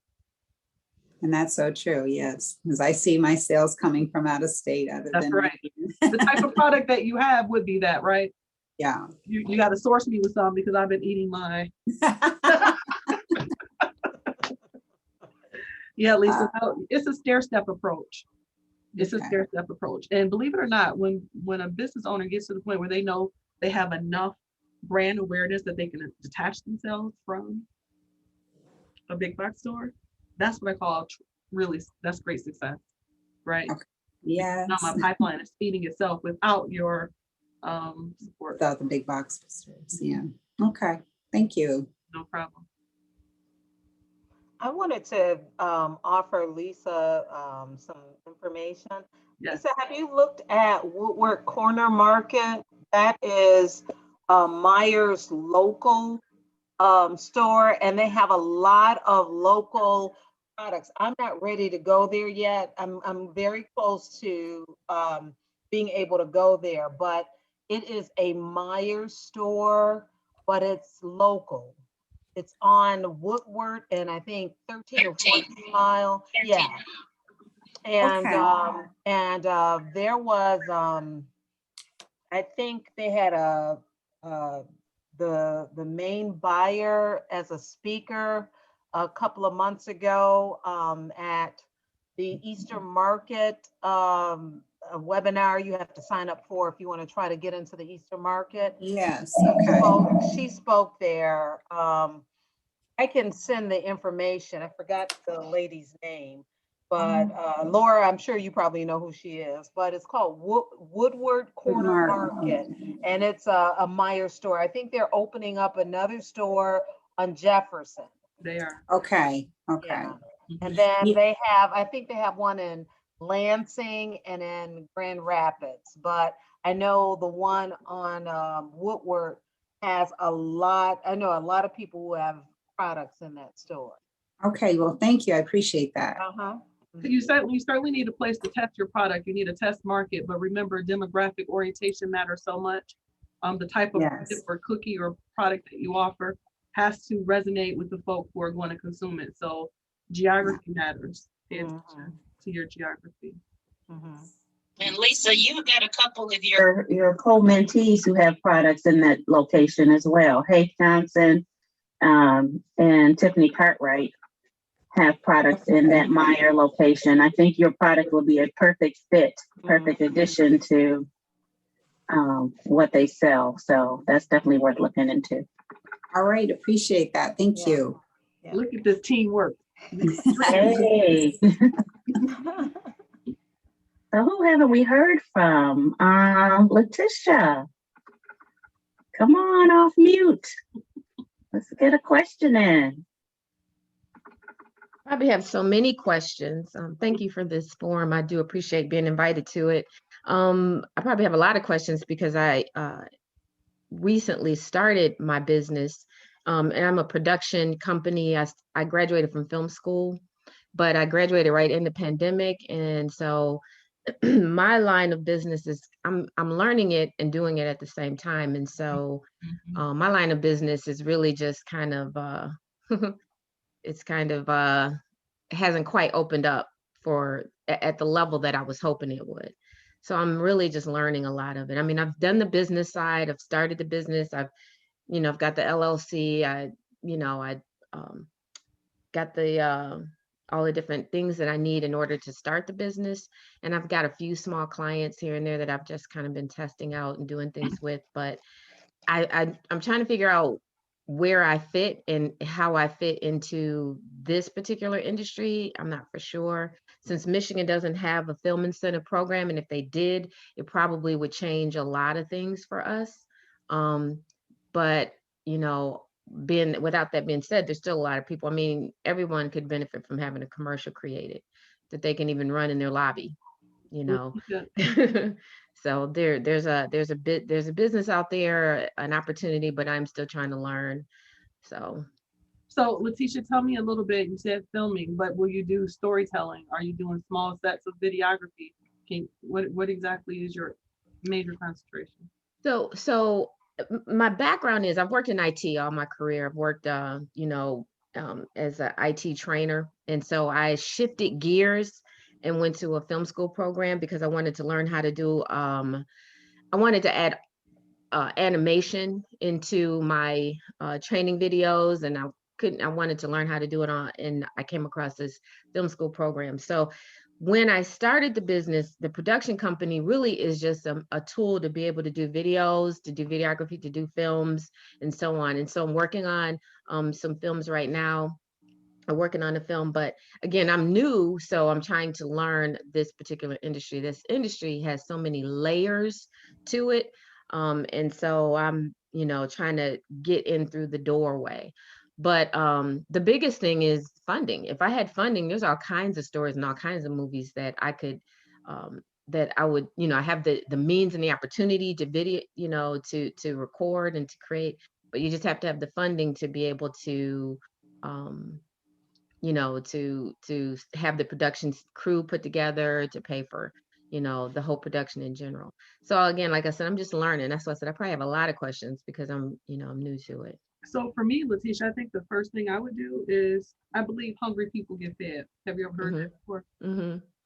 And that's so true, yes. Because I see my sales coming from out of state That's right. The type of product that you have would be that, right? Yeah. You got to source me with some because I've been eating my. Yeah, Lisa, it's a stair-step approach. It's a stair-step approach. And believe it or not, when a business owner gets to the point where they know they have enough brand awareness that they can detach themselves from a big box store, that's what I call that's great success, right? Okay. Yeah. Now my pipeline is feeding itself without your support. Without the big box stores, yeah. Okay, thank you. No problem. I wanted to offer Lisa some information. Yes. Lisa, have you looked at Woodward Corner Market? That is Meijer's local store, and they have a lot of local products. I'm not ready to go there yet. I'm very close to being able to go there, but it is a Meijer's store, but it's local. It's on Woodward and I think 13 or 14 mile. Yeah. And Okay. there was I think they had the main buyer as a speaker a couple of months ago at the Easter Market a webinar you have to sign up for if you want to try to get into the Easter Market. Yes, okay. She spoke there. I can send the information. I forgot the lady's name, but Laura, I'm sure you probably know who she is, but it's called Woodward Corner Market, and it's a Meijer store. I think they're opening up another store on Jefferson. They are. Okay, okay. Yeah. And then I think they have one in Lansing and in Grand Rapids, but I know the one on Woodward has a lot. I know a lot of people who have products in that store. Okay, well, thank you. I appreciate that. You certainly need a place to test your product. You need a test market, but remember, demographic orientation matters so much. The type of or cookie or product that you offer has to resonate with the folk who are going to consume it. So geography matters. Pay attention to your geography. And Lisa, you've got a couple of your co-mentees who have products in that location as well. Hey Johnson, and Tiffany Cartwright have products in that Meyer location. I think your product will be a perfect fit, perfect addition to what they sell. So that's definitely worth looking into. All right, appreciate that. Thank you. Yeah. Look at this teamwork. Hey. So who haven't we heard from? Letitia, come on off mute. Let's get a question in. Probably have so many questions. Thank you for this forum. I do appreciate being invited to it. I probably have a lot of questions because I recently started my business, and I'm a production company. I graduated from film school, but I graduated right in the pandemic, and so my line of business is I'm learning it and doing it at the same time, and so my line of business is really just kind of it's kind of hasn't quite opened up for at the level that I was hoping it would. So I'm really just learning a lot of it. I mean, I've done the business side, I've started the business, I've got the LLC, I got the all the different things that I need in order to start the business. And I've got a few small clients here and there that I've just kind of been testing out and doing things with, but I'm trying to figure out where I fit and how I fit into this particular industry. I'm not for sure. Since Michigan doesn't have a film incentive program, and if they did, it probably would change a lot of things for us. But without that being said, there's still a lot of people. I mean, everyone could benefit from having a commercial created that they can even run in their lobby. So there's a business out there, an opportunity, but I'm still trying to learn. So Letitia, tell me a little bit. You said filming, but will you do storytelling? Are you doing small sets of videography? What exactly is your major concentration? So my background is I've worked in IT all my career. I've worked as an IT trainer, and so I shifted gears and went to a film school program because I wanted to learn how to do, I wanted to add animation into my training videos, and I wanted to learn how to do it and I came across this film school program. So when I started the business, the production company really is just a tool to be able to do videos, to do videography, to do films, and so on. And so I'm working on some films right now. I'm working on a film, but again, I'm new, so I'm trying to learn this particular industry. This industry has so many layers to it, and so I'm, trying to get in through the doorway. But the biggest thing is funding. If I had funding, there's all kinds of stories and all kinds of movies that I could, that I would, I have the means and the opportunity to video, to record and to create. But you just have to have the funding to be able to. To have the production crew put together, to pay for, the whole production in general. So again, like I said, I'm just learning. That's why I said I probably have a lot of questions because I'm new to it. So for me, Letitia, I think the first thing I would do is, I believe hungry people get fed. Have you ever heard that before?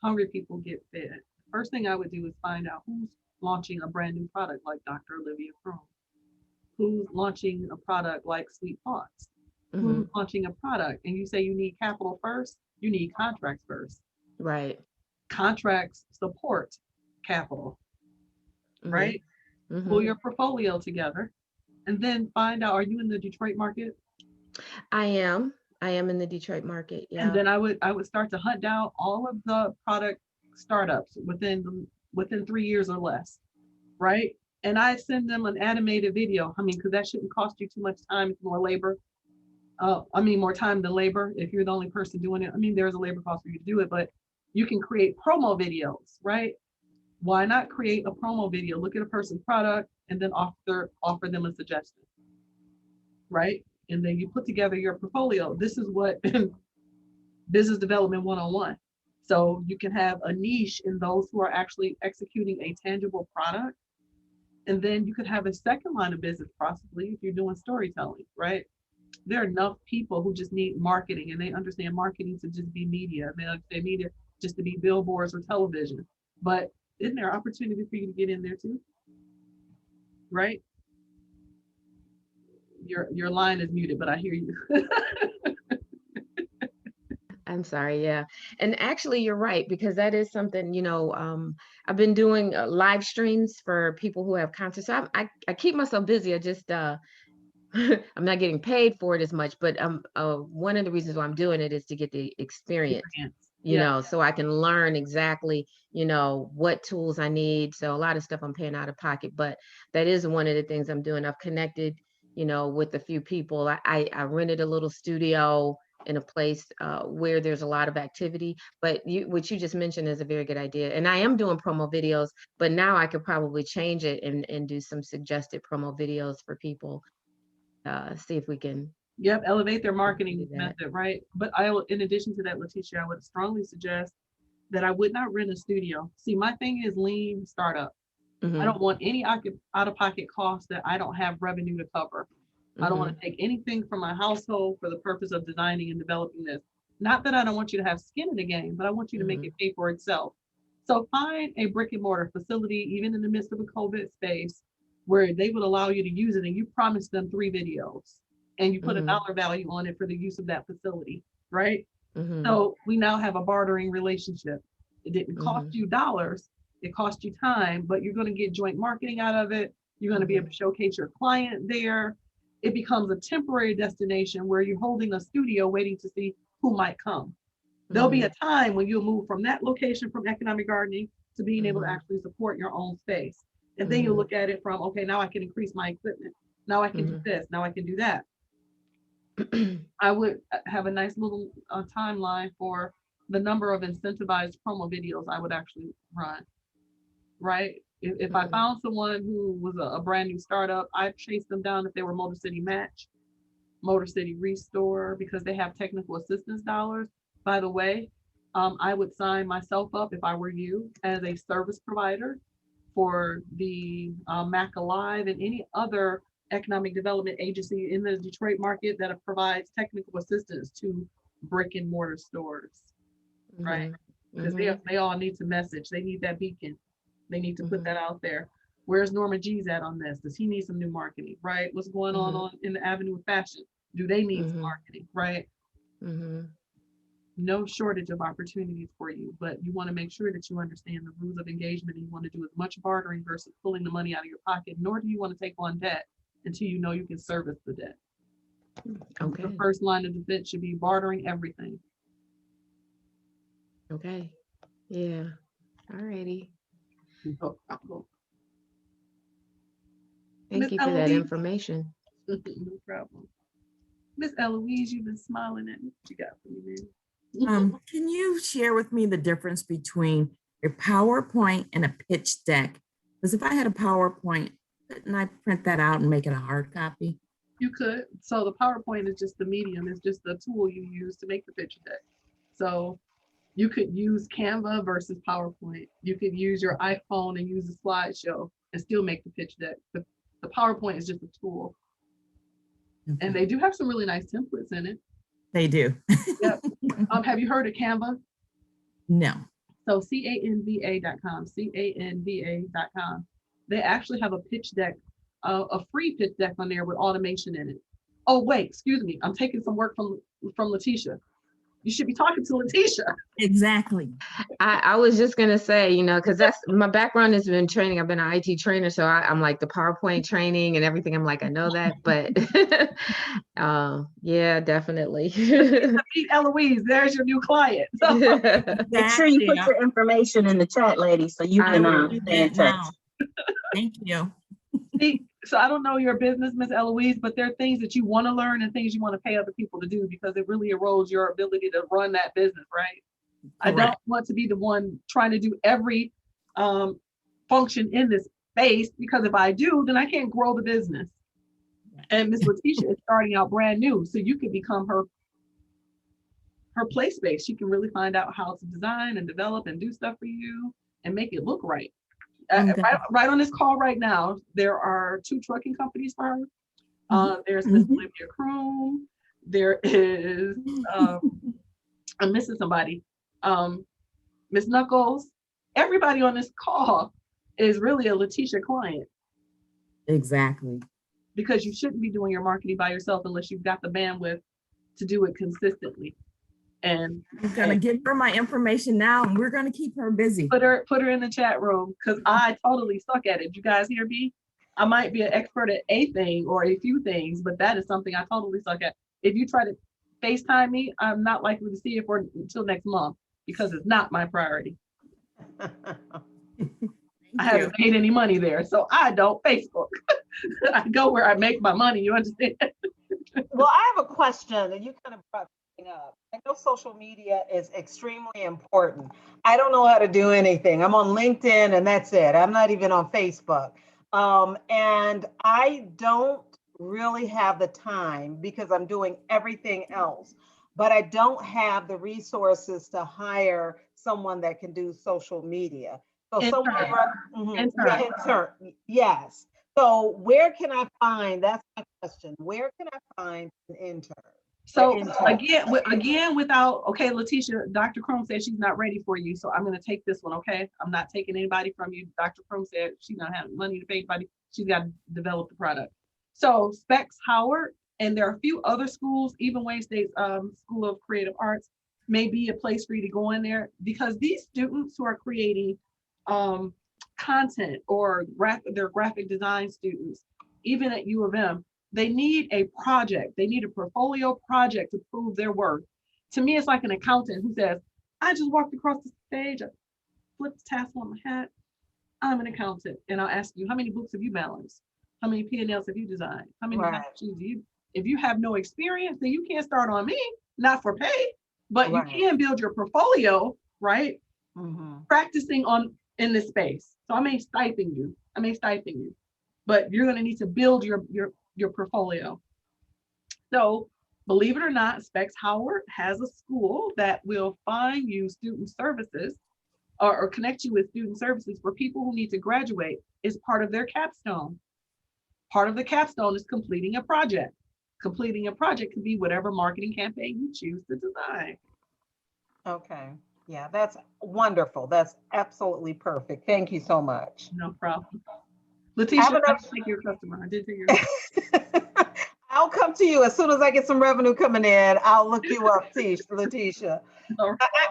Hungry people get fed. First thing I would do is find out who's launching a brand new product like Dr. Olivia Crone, who's launching a product like Sweet Thoughts, who's launching a product, and you say you need capital first, you need contracts first. Right. Contracts support capital, right? Pull your portfolio together and then find out, are you in the Detroit market? I am in the Detroit market. Yeah. And then I would start to hunt down all of the product startups within 3 years or less, right? And I send them an animated video. I mean, because that shouldn't cost you too much time, more labor. More time than labor if you're the only person doing it. I mean, there's a labor cost for you to do it, but you can create promo videos, right? Why not create a promo video? Look at a person's product and then offer them a suggestion, right? And then you put together your portfolio. This is what business development 101. So you can have a niche in those who are actually executing a tangible product. And then you could have a second line of business possibly if you're doing storytelling, right? There are enough people who just need marketing, and they understand marketing to just be media. They understand media just to be billboards or television. But isn't there opportunity for you to get in there too? Right? Your line is muted, but I hear you. I'm sorry, yeah. And actually, you're right, because that is something, I've been doing live streams for people who have concerts. So I keep myself busy. I just, I'm not getting paid for it as much, but one of the reasons why I'm doing it is to get the experience, Yeah. so I can learn exactly, what tools I need. So a lot of stuff I'm paying out of pocket, but that is one of the things I'm doing. I've connected, with a few people. I rented a little studio in a place where there's a lot of activity, but what you just mentioned is a very good idea. And I am doing promo videos, but now I could probably change it and do some suggested promo videos for people. See if we can. Yep, elevate their marketing do that. method, right? But in addition to that, Leticia, I would strongly suggest that I would not rent a studio. See, my thing is lean startup. I don't want any out-of-pocket costs that I don't have revenue to cover. I don't want to take anything from my household for the purpose of designing and developing this. Not that I don't want you to have skin in the game, but I want you to make it pay for itself. So find a brick and mortar facility, even in the midst of a COVID space, where they would allow you to use it, and you promise them 3 videos and you put a dollar value on it for the use of that facility, right? So we now have a bartering relationship. It didn't cost you dollars, it cost you time, but you're going to get joint marketing out of it. You're going to be able to showcase your client there. It becomes a temporary destination where you're holding a studio waiting to see who might come. There'll be a time when you'll move from that location, from economic gardening, to being able to actually support your own space. And then you look at it from, okay, now I can increase my equipment. Now I can do this. Now I can do that. I would have a nice little timeline for the number of incentivized promo videos I would actually run, right? If I found someone who was a brand new startup, I'd chase them down if they were Motor City Match, Motor City Restore, because they have technical assistance dollars. By the way, I would sign myself up, if I were you, as a service provider for the Mac Alive and any other economic development agency in the Detroit market that provides technical assistance to brick and mortar stores, right? Because they all need to message. They need that beacon. They need to put that out there. Where's Norma G's at on this? Does he need some new marketing, right? What's going on in the avenue of fashion? Do they need some marketing, right? No shortage of opportunities for you, but you want to make sure that you understand the rules of engagement, and you want to do as much bartering versus pulling the money out of your pocket, nor do you want to take on debt until you know you can service the debt. Okay. The first line of defense should be bartering everything. Okay. Yeah. All righty. Thank you for that information. No problem. Miss Eloise, you've been smiling at me. What you got for me, man? Can you share with me the difference between a PowerPoint and a pitch deck? Because if I had a PowerPoint, couldn't I print that out and make it a hard copy? You could. So the PowerPoint is just the medium. It's just the tool you use to make the pitch deck. So you could use Canva versus PowerPoint. You could use your iPhone and use a slideshow and still make the pitch deck. The PowerPoint is just a tool. Okay. And they do have some really nice templates in it. They do. Yep. Have you heard of Canva? No. So canva.com, canva.com. They actually have a pitch deck, a free pitch deck on there with automation in it. Oh, wait, excuse me. I'm taking some work from Leticia. You should be talking to Leticia. Exactly. I was just going to say, because that's my background has been training. I've been an IT trainer. So I'm like the PowerPoint training and everything. I'm like, I know that, but yeah, definitely. Meet Eloise, there's your new client. Make sure you put your information in the chat, lady, so you can stay in touch. Thank you. See, so I don't know your business, Miss Eloise, but there are things that you want to learn and things you want to pay other people to do, because it really erodes your ability to run that business, right? Correct. I don't want to be the one trying to do every function in this space, because if I do, then I can't grow the business. And Miss Leticia is starting out brand new, so you can become her play space. She can really find out how to design and develop and do stuff for you and make it look right. Right on this call right now, there are 2 trucking companies for her. There's Miss Olivia Kroom. There is, I'm missing somebody, Miss Knuckles. Everybody on this call is really a Leticia client. Exactly. because you shouldn't be doing your marketing by yourself unless you've got the bandwidth to do it consistently. And I'm gonna give her my information now, and we're gonna keep her busy. put her in the chat room, because I totally suck at it. You guys hear me? I might be an expert at a thing or a few things, but that is something I totally suck at. If you try to FaceTime me, I'm not likely to see it until next month because it's not my priority. I haven't made any money there, so I don't Facebook. I go where I make my money, you understand? Well, I have a question, and you kind of brought something up. I know social media is extremely important. I don't know how to do anything. I'm on LinkedIn and that's it. I'm not even on Facebook. And I don't really have the time because I'm doing everything else, but I don't have the resources to hire someone that can do social media. So intern, yes. So where can I find, that's my question, where can I find an intern? So again, without, okay, Letitia, Dr. Crum said she's not ready for you. So I'm going to take this one, okay? I'm not taking anybody from you. Dr. Crum said she's not having money to pay anybody. She's got to develop the product. So Specs Howard, and there are a few other schools, even Wayne State's School of Creative Arts may be a place for you to go in there, because these students who are creating content, or they're graphic design students, even at U of M, they need a project. They need a portfolio project to prove their worth. To me, it's like an accountant who says, I just walked across the stage, I flipped the tassel on my hat. I'm an accountant. And I'll ask you, how many books have you balanced? How many P&Ls have you designed? How many shoes do you? If you have no experience, then you can't start on me, not for pay, but you can build your portfolio, right? Practicing in this space. So I may stipend you, but you're gonna need to build your portfolio. So believe it or not, Specs Howard has a school that will find you student services or connect you with student services for people who need to graduate. Is part of their capstone. Part of the capstone is completing a project. Completing a project could be whatever marketing campaign you choose to design. Okay. Yeah, that's wonderful. That's absolutely perfect. Thank you so much. No problem. Letitia, I'll take your customer. I did take your I'll come to you as soon as I get some revenue coming in. I'll look you up, Letitia.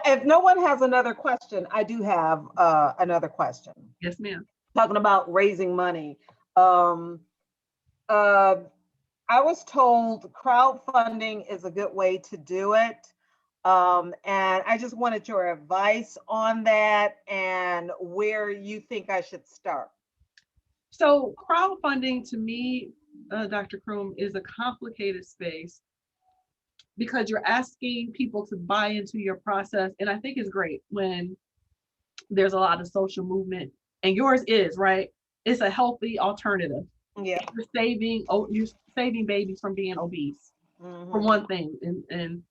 If no one has another question, I do have another question. Yes, ma'am. Talking about raising money. I was told crowdfunding is a good way to do it. And I just wanted your advice on that and where you think I should start. So crowdfunding to me, Dr. Crum, is a complicated space because you're asking people to buy into your process. And I think it's great when there's a lot of social movement, and yours is, right? It's a healthy alternative. Yeah. You're saving babies from being obese, for one thing, and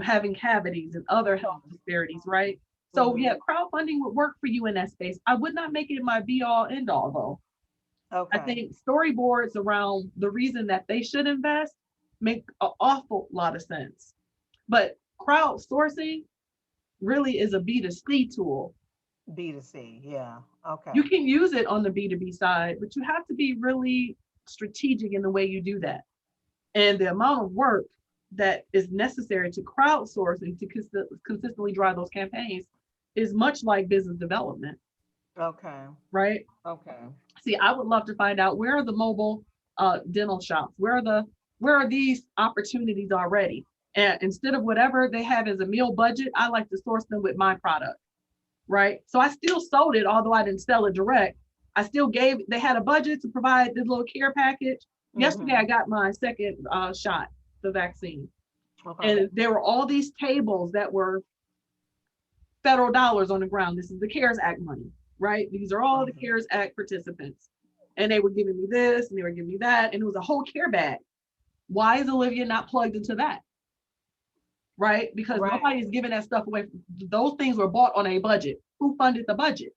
having cavities and other health disparities, right? So yeah, crowdfunding would work for you in that space. I would not make it my be all end all though. Okay. I think storyboards around the reason that they should invest make an awful lot of sense. But crowdsourcing really is a B2C tool. B2C, yeah, okay. You can use it on the B2B side, but you have to be really strategic in the way you do that. And the amount of work that is necessary to crowdsource and to consistently drive those campaigns is much like business development. Okay. Right? Okay. See, I would love to find out, where are the mobile dental shops? Where are these opportunities already? And instead of whatever they have as a meal budget, I like to source them with my product. Right? So I still sold it, although I didn't sell it direct. I still they had a budget to provide this little care package. Yesterday, I got my second shot, the vaccine. Okay. And there were all these tables that were federal dollars on the ground. This is the CARES Act money, right? These are all the CARES Act participants. And they were giving me this and they were giving me that. And it was a whole care bag. Why is Olivia not plugged into that? Right? Because nobody is giving that stuff away. Those things were bought on a budget. Who funded the budget?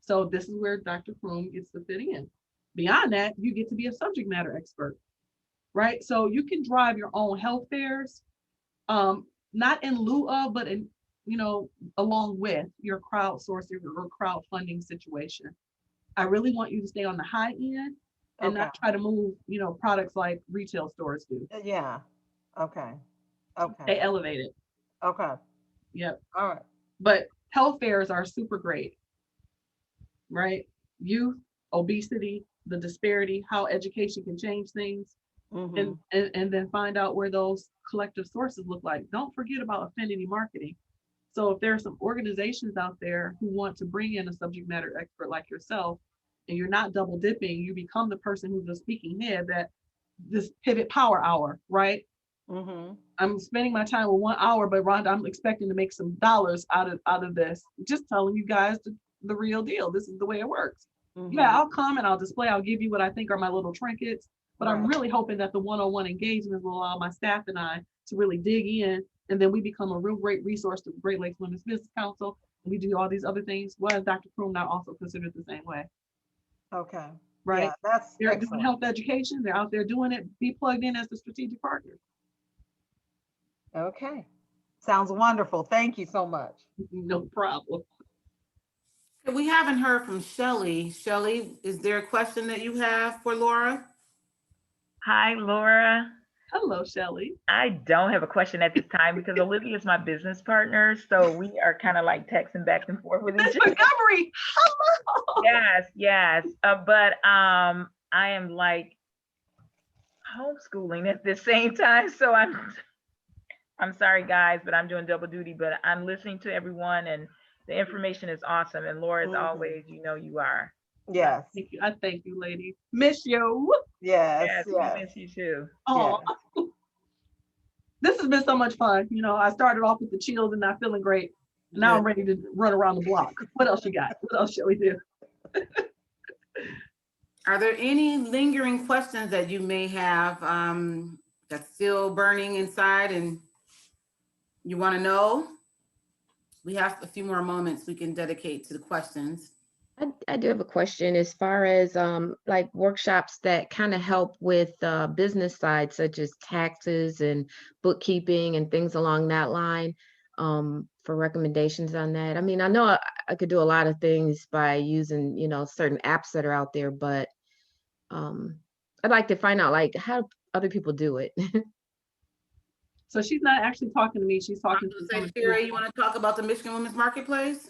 So this is where Dr. Crum gets to fit in. Beyond that, you get to be a subject matter expert, right? So you can drive your own health fairs, not in lieu of, but in, along with your crowdsourcing or crowdfunding situation. I really want you to stay on the high end and Okay. not try to move, products like retail stores do. Yeah. Okay. They Okay. elevate it. Okay. Yep. All right. But health fairs are super great, right? Youth, obesity, the disparity, how education can change things, Mm-hmm. and then find out where those collective sources look like. Don't forget about affinity marketing. So if there are some organizations out there who want to bring in a subject matter expert like yourself, and you're not double dipping, you become the person who's the speaking head, that this pivot power hour, right? Mm-hmm. I'm spending my time with 1 hour, but Rhonda, I'm expecting to make some dollars out of this. Just telling you guys the real deal. This is the way it works. Mm-hmm. Yeah, I'll come and I'll display, I'll give you what I think are my little trinkets, but I'm Right. really hoping that the one-on-one engagements will allow my staff and I to really dig in, and then we become a real great resource to Great Lakes Women's Business Council, and we do all these other things. Well, Dr. Kroom now also considered the same way, Okay. right? Yeah, that's They're doing excellent. health education, they're out there doing it, be plugged in as the strategic partner. Okay. Sounds wonderful. Thank you so much. No problem. We haven't heard from Shelley. Shelley, is there a question that you have for Laura? Hi, Laura. Hello, Shelley. I don't have a question at this time because Olivia is my business partner. So we are kind of like texting back and forth with each other. Montgomery, hello. Yes. But I am like homeschooling at the same time. So I'm sorry, guys, but I'm doing double duty, but I'm listening to everyone and the information is awesome. And Laura, as always, you know you are. Yes. I thank you, lady. Miss you. Yes. We Yes. miss you too. Oh, this has been so much fun. I started off with the chills and not feeling great. Now I'm ready to run around the block. What else you got? What else shall we do? Are there any lingering questions that you may have that's still burning inside and you want to know? We have a few more moments we can dedicate to the questions. I do have a question as far as like workshops that kind of help with business side, such as taxes and bookkeeping and things along that line, for recommendations on that. I mean, I know I could do a lot of things by using, certain apps that are out there, but I'd like to find out like how other people do it. So she's not actually talking to me. She's talking to Say, Sherry, you want to talk about the Michigan Women's Marketplace?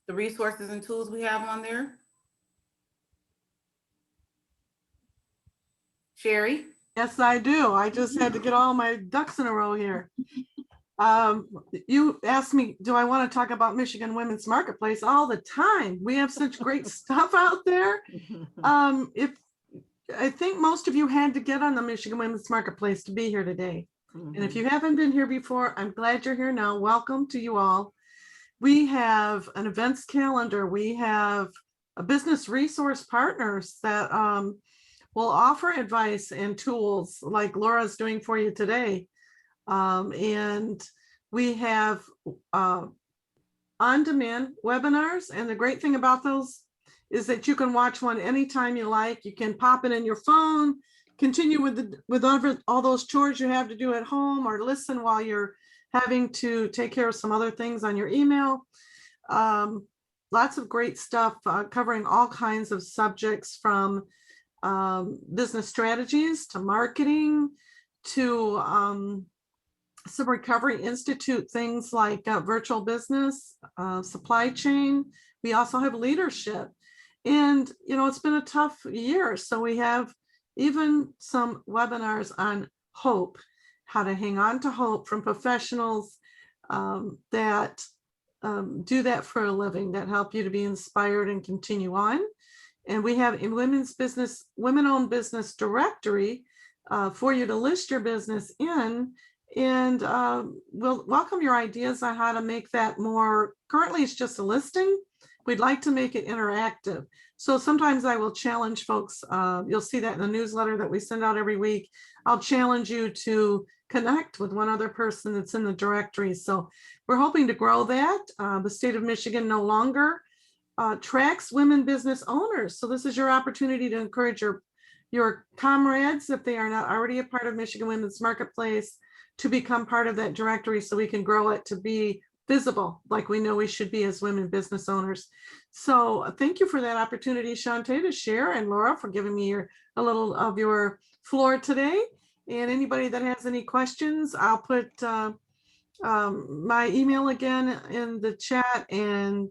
The resources and tools we have on there? Sherry? Yes, I do. I just had to get all my ducks in a row here. You asked me, do I want to talk about Michigan Women's Marketplace all the time? We have such great stuff out there. If I think most of you had to get on the Michigan Women's Marketplace to be here today. And if you haven't been here before, I'm glad you're here now. Welcome to you all. We have an events calendar. We have a business resource partners that will offer advice and tools like Laura's doing for you today. And we have on-demand webinars. And the great thing about those is that you can watch one anytime you like. You can pop it in your phone, continue with all those chores you have to do at home, or listen while you're having to take care of some other things on your email. Lots of great stuff covering all kinds of subjects, from business strategies to marketing to some Recovery Institute things like virtual business, supply chain. We also have leadership. And, it's been a tough year. So we have even some webinars on hope, how to hang on to hope, from professionals that do that for a living, that help you to be inspired and continue on. And we have a women-owned business directory for you to list your business in. And we'll welcome your ideas on how to make that more. Currently, it's just a listing. We'd like to make it interactive. So sometimes I will challenge folks. You'll see that in the newsletter that we send out every week. I'll challenge you to connect with one other person that's in the directory. So we're hoping to grow that. The state of Michigan no longer tracks women business owners. So this is your opportunity to encourage your comrades, if they are not already a part of Michigan Women's Marketplace, to become part of that directory so we can grow it to be visible like we know we should be as women business owners. So thank you for that opportunity, Shantae, to share, and Laura for giving me a little of your floor today. And anybody that has any questions, I'll put my email again in the chat, and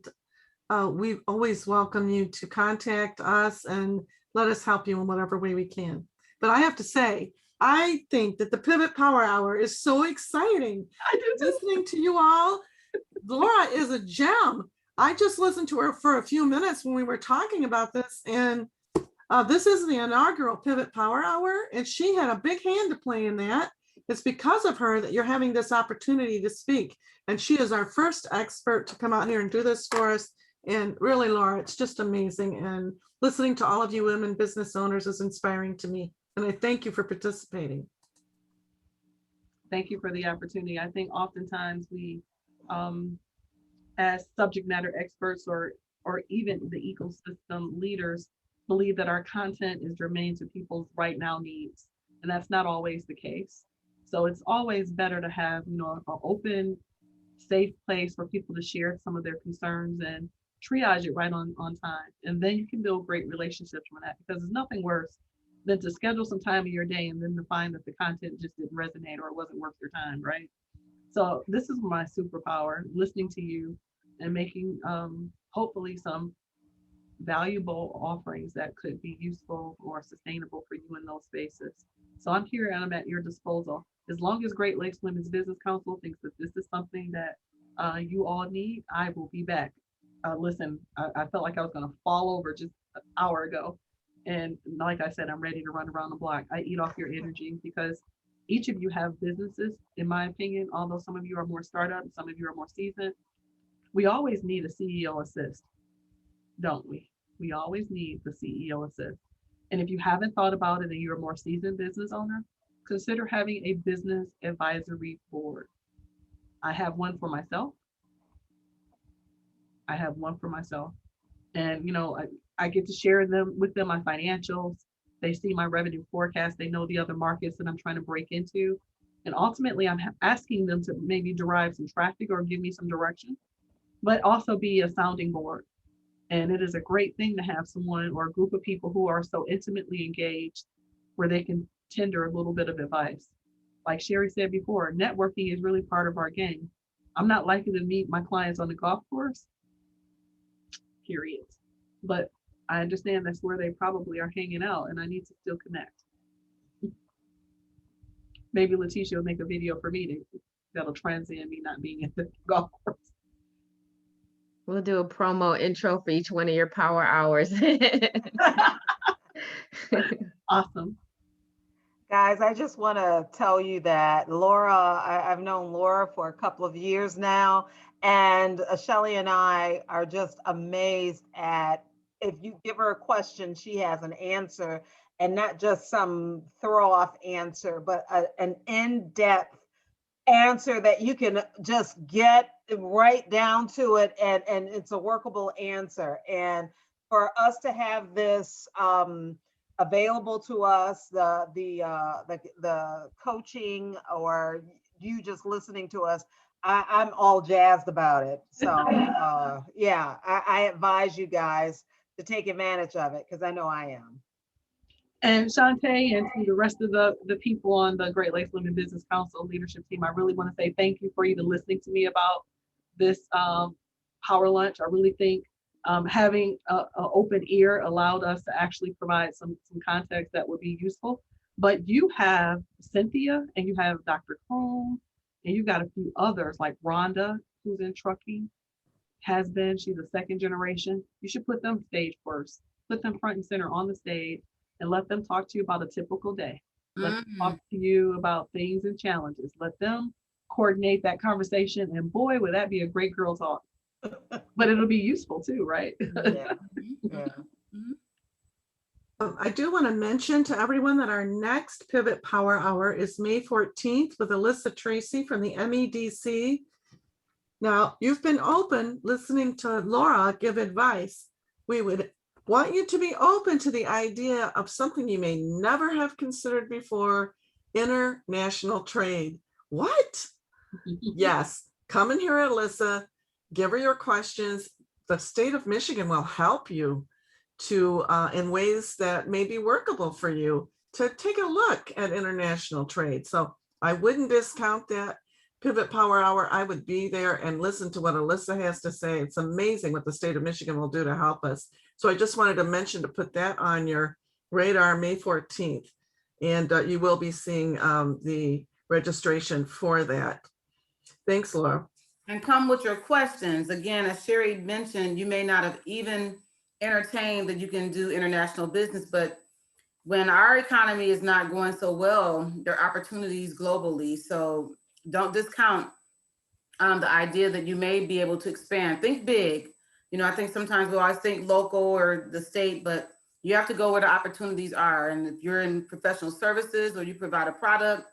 we always welcome you to contact us and let us help you in whatever way we can. But I have to say, I think that the Pivot Power Hour is so exciting. I do too. Listening to you all, Laura is a gem. I just listened to her for a few minutes when we were talking about this, and this is the inaugural Pivot Power Hour, and she had a big hand to play in that. It's because of her that you're having this opportunity to speak, and she is our first expert to come out here and do this for us. And really, Laura, it's just amazing. And listening to all of you women business owners is inspiring to me. And I thank you for participating. Thank you for the opportunity. I think oftentimes we, as subject matter experts or even the ecosystem leaders, believe that our content is germane to people's right now needs, and that's not always the case. So it's always better to have, you know, an open, safe place for people to share some of their concerns and triage it right on time. And then you can build great relationships from that, because there's nothing worse than to schedule some time of your day and then to find that the content just didn't resonate or it wasn't worth your time, right? So this is my superpower, listening to you and making hopefully some valuable offerings that could be useful or sustainable for you in those spaces. So I'm here and I'm at your disposal. As long as Great Lakes Women's Business Council thinks that this is something that you all need, I will be back. Listen, I felt like I was going to fall over just an hour ago. And like I said, I'm ready to run around the block. I eat off your energy because each of you have businesses, in my opinion, although some of you are more startup, some of you are more seasoned. We always need a CEO assist, don't we? We always need the CEO assist. And if you haven't thought about it and you're a more seasoned business owner, consider having a business advisory board. I have one for myself. And, you know, I get to share with them my financials. They see my revenue forecast. They know the other markets that I'm trying to break into. And ultimately, I'm asking them to maybe derive some traffic or give me some direction, but also be a sounding board. And it is a great thing to have someone or a group of people who are so intimately engaged where they can tender a little bit of advice. Like Sherry said before, networking is really part of our game. I'm not likely to meet my clients on the golf course, period. But I understand that's where they probably are hanging out, and I need to still connect. Maybe Letitia will make a video for me that'll transcend me not being at the golf course. We'll do a promo intro for each one of your power hours. Awesome. Guys, I just want to tell you that Laura, I've known Laura for a couple of years now, and Shelly and I are just amazed at, if you give her a question, she has an answer, and not just some throw off answer, but an in-depth answer that you can just get right down to it, and it's a workable answer. And for us to have this available to us, the coaching, or you just listening to us, I'm all jazzed about it. So yeah, I advise you guys to take advantage of it, because I know I am. And Shantae, and to the rest of the people on the Great Lakes Women Business Council leadership team, I really want to say thank you for even listening to me about this power lunch. I really think having an open ear allowed us to actually provide some context that would be useful. But you have Cynthia, and you have Dr. Cone, and you've got a few others like Rhonda, who's in trucking, has been, she's a second generation. You should put them stage first, put them front and center on the stage, and let them talk to you about a typical day. Let them talk to you about things and challenges. Let them coordinate that conversation, and boy, would that be a great girl talk. But it'll be useful too, right? Yeah. Yeah. I do want to mention to everyone that our next Pivot Power Hour is May 14th with Alyssa Tracy from the MEDC. Now, you've been open listening to Laura give advice. We would want you to be open to the idea of something you may never have considered before: international trade. What? Yes, come in here, Alyssa, give her your questions. The state of Michigan will help you to, in ways that may be workable for you, to take a look at international trade. So I wouldn't discount that Pivot Power Hour. I would be there and listen to what Alyssa has to say. It's amazing what the state of Michigan will do to help us. So I just wanted to mention to put that on your radar, May 14th. And you will be seeing the registration for that. Thanks, Laura. And come with your questions. Again, as Sherry mentioned, you may not have even entertained that you can do international business, but when our economy is not going so well, there are opportunities globally. So don't discount the idea that you may be able to expand. Think big. You know, I think sometimes we always think local or the state, but you have to go where the opportunities are. And if you're in professional services or you provide a product,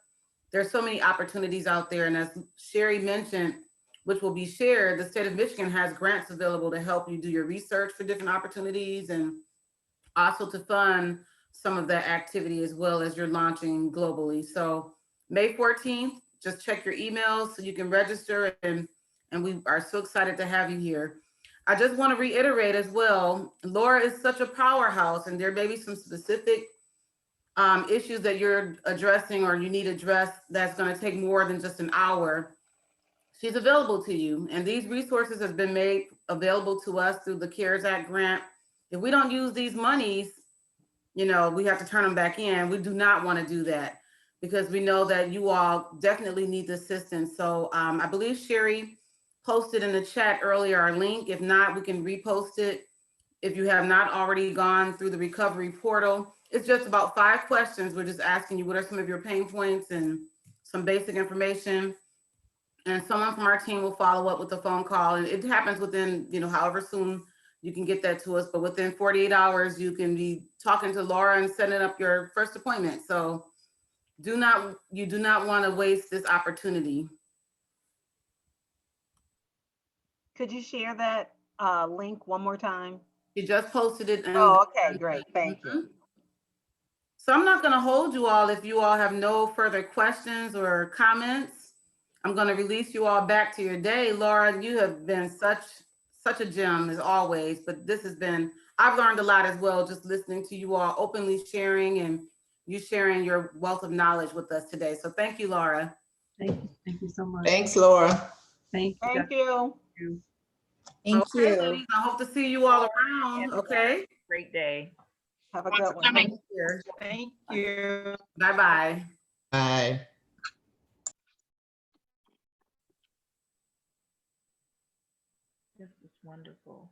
there's so many opportunities out there. And as Sherry mentioned, which will be shared, the state of Michigan has grants available to help you do your research for different opportunities and also to fund some of that activity as well as you're launching globally. So May 14th, just check your emails so you can register, and we are so excited to have you here. I just want to reiterate as well, Laura is such a powerhouse, and there may be some specific issues that you're addressing or you need addressed that's going to take more than just an hour. She's available to you, and these resources have been made available to us through the CARES Act grant. If we don't use these monies, you know, we have to turn them back in. We do not want to do that because we know that you all definitely need the assistance. So I believe Sherry posted in the chat earlier our link. If not, we can repost it. If you have not already gone through the recovery portal, it's just about 5 questions. We're just asking you, what are some of your pain points and some basic information. And someone from our team will follow up with a phone call. And it happens within, you know, however soon you can get that to us, but within 48 hours, you can be talking to Laura and setting up your first appointment. So you do not want to waste this opportunity. Could you share that link one more time? You just posted it. Oh, okay, great. Thank you. So I'm not going to hold you all if you all have no further questions or comments. I'm going to release you all back to your day. Laura, you have been such a gem as always, but this has been, I've learned a lot as well, just listening to you all openly sharing and you sharing your wealth of knowledge with us today. So thank you, Laura. Thank you so much. Thanks, Laura. Thank you. Thank you. Thank Okay, you. ladies, I hope to see you all around. Okay. Great day. Have a good one. Thank you. Bye-bye. Bye. This is wonderful.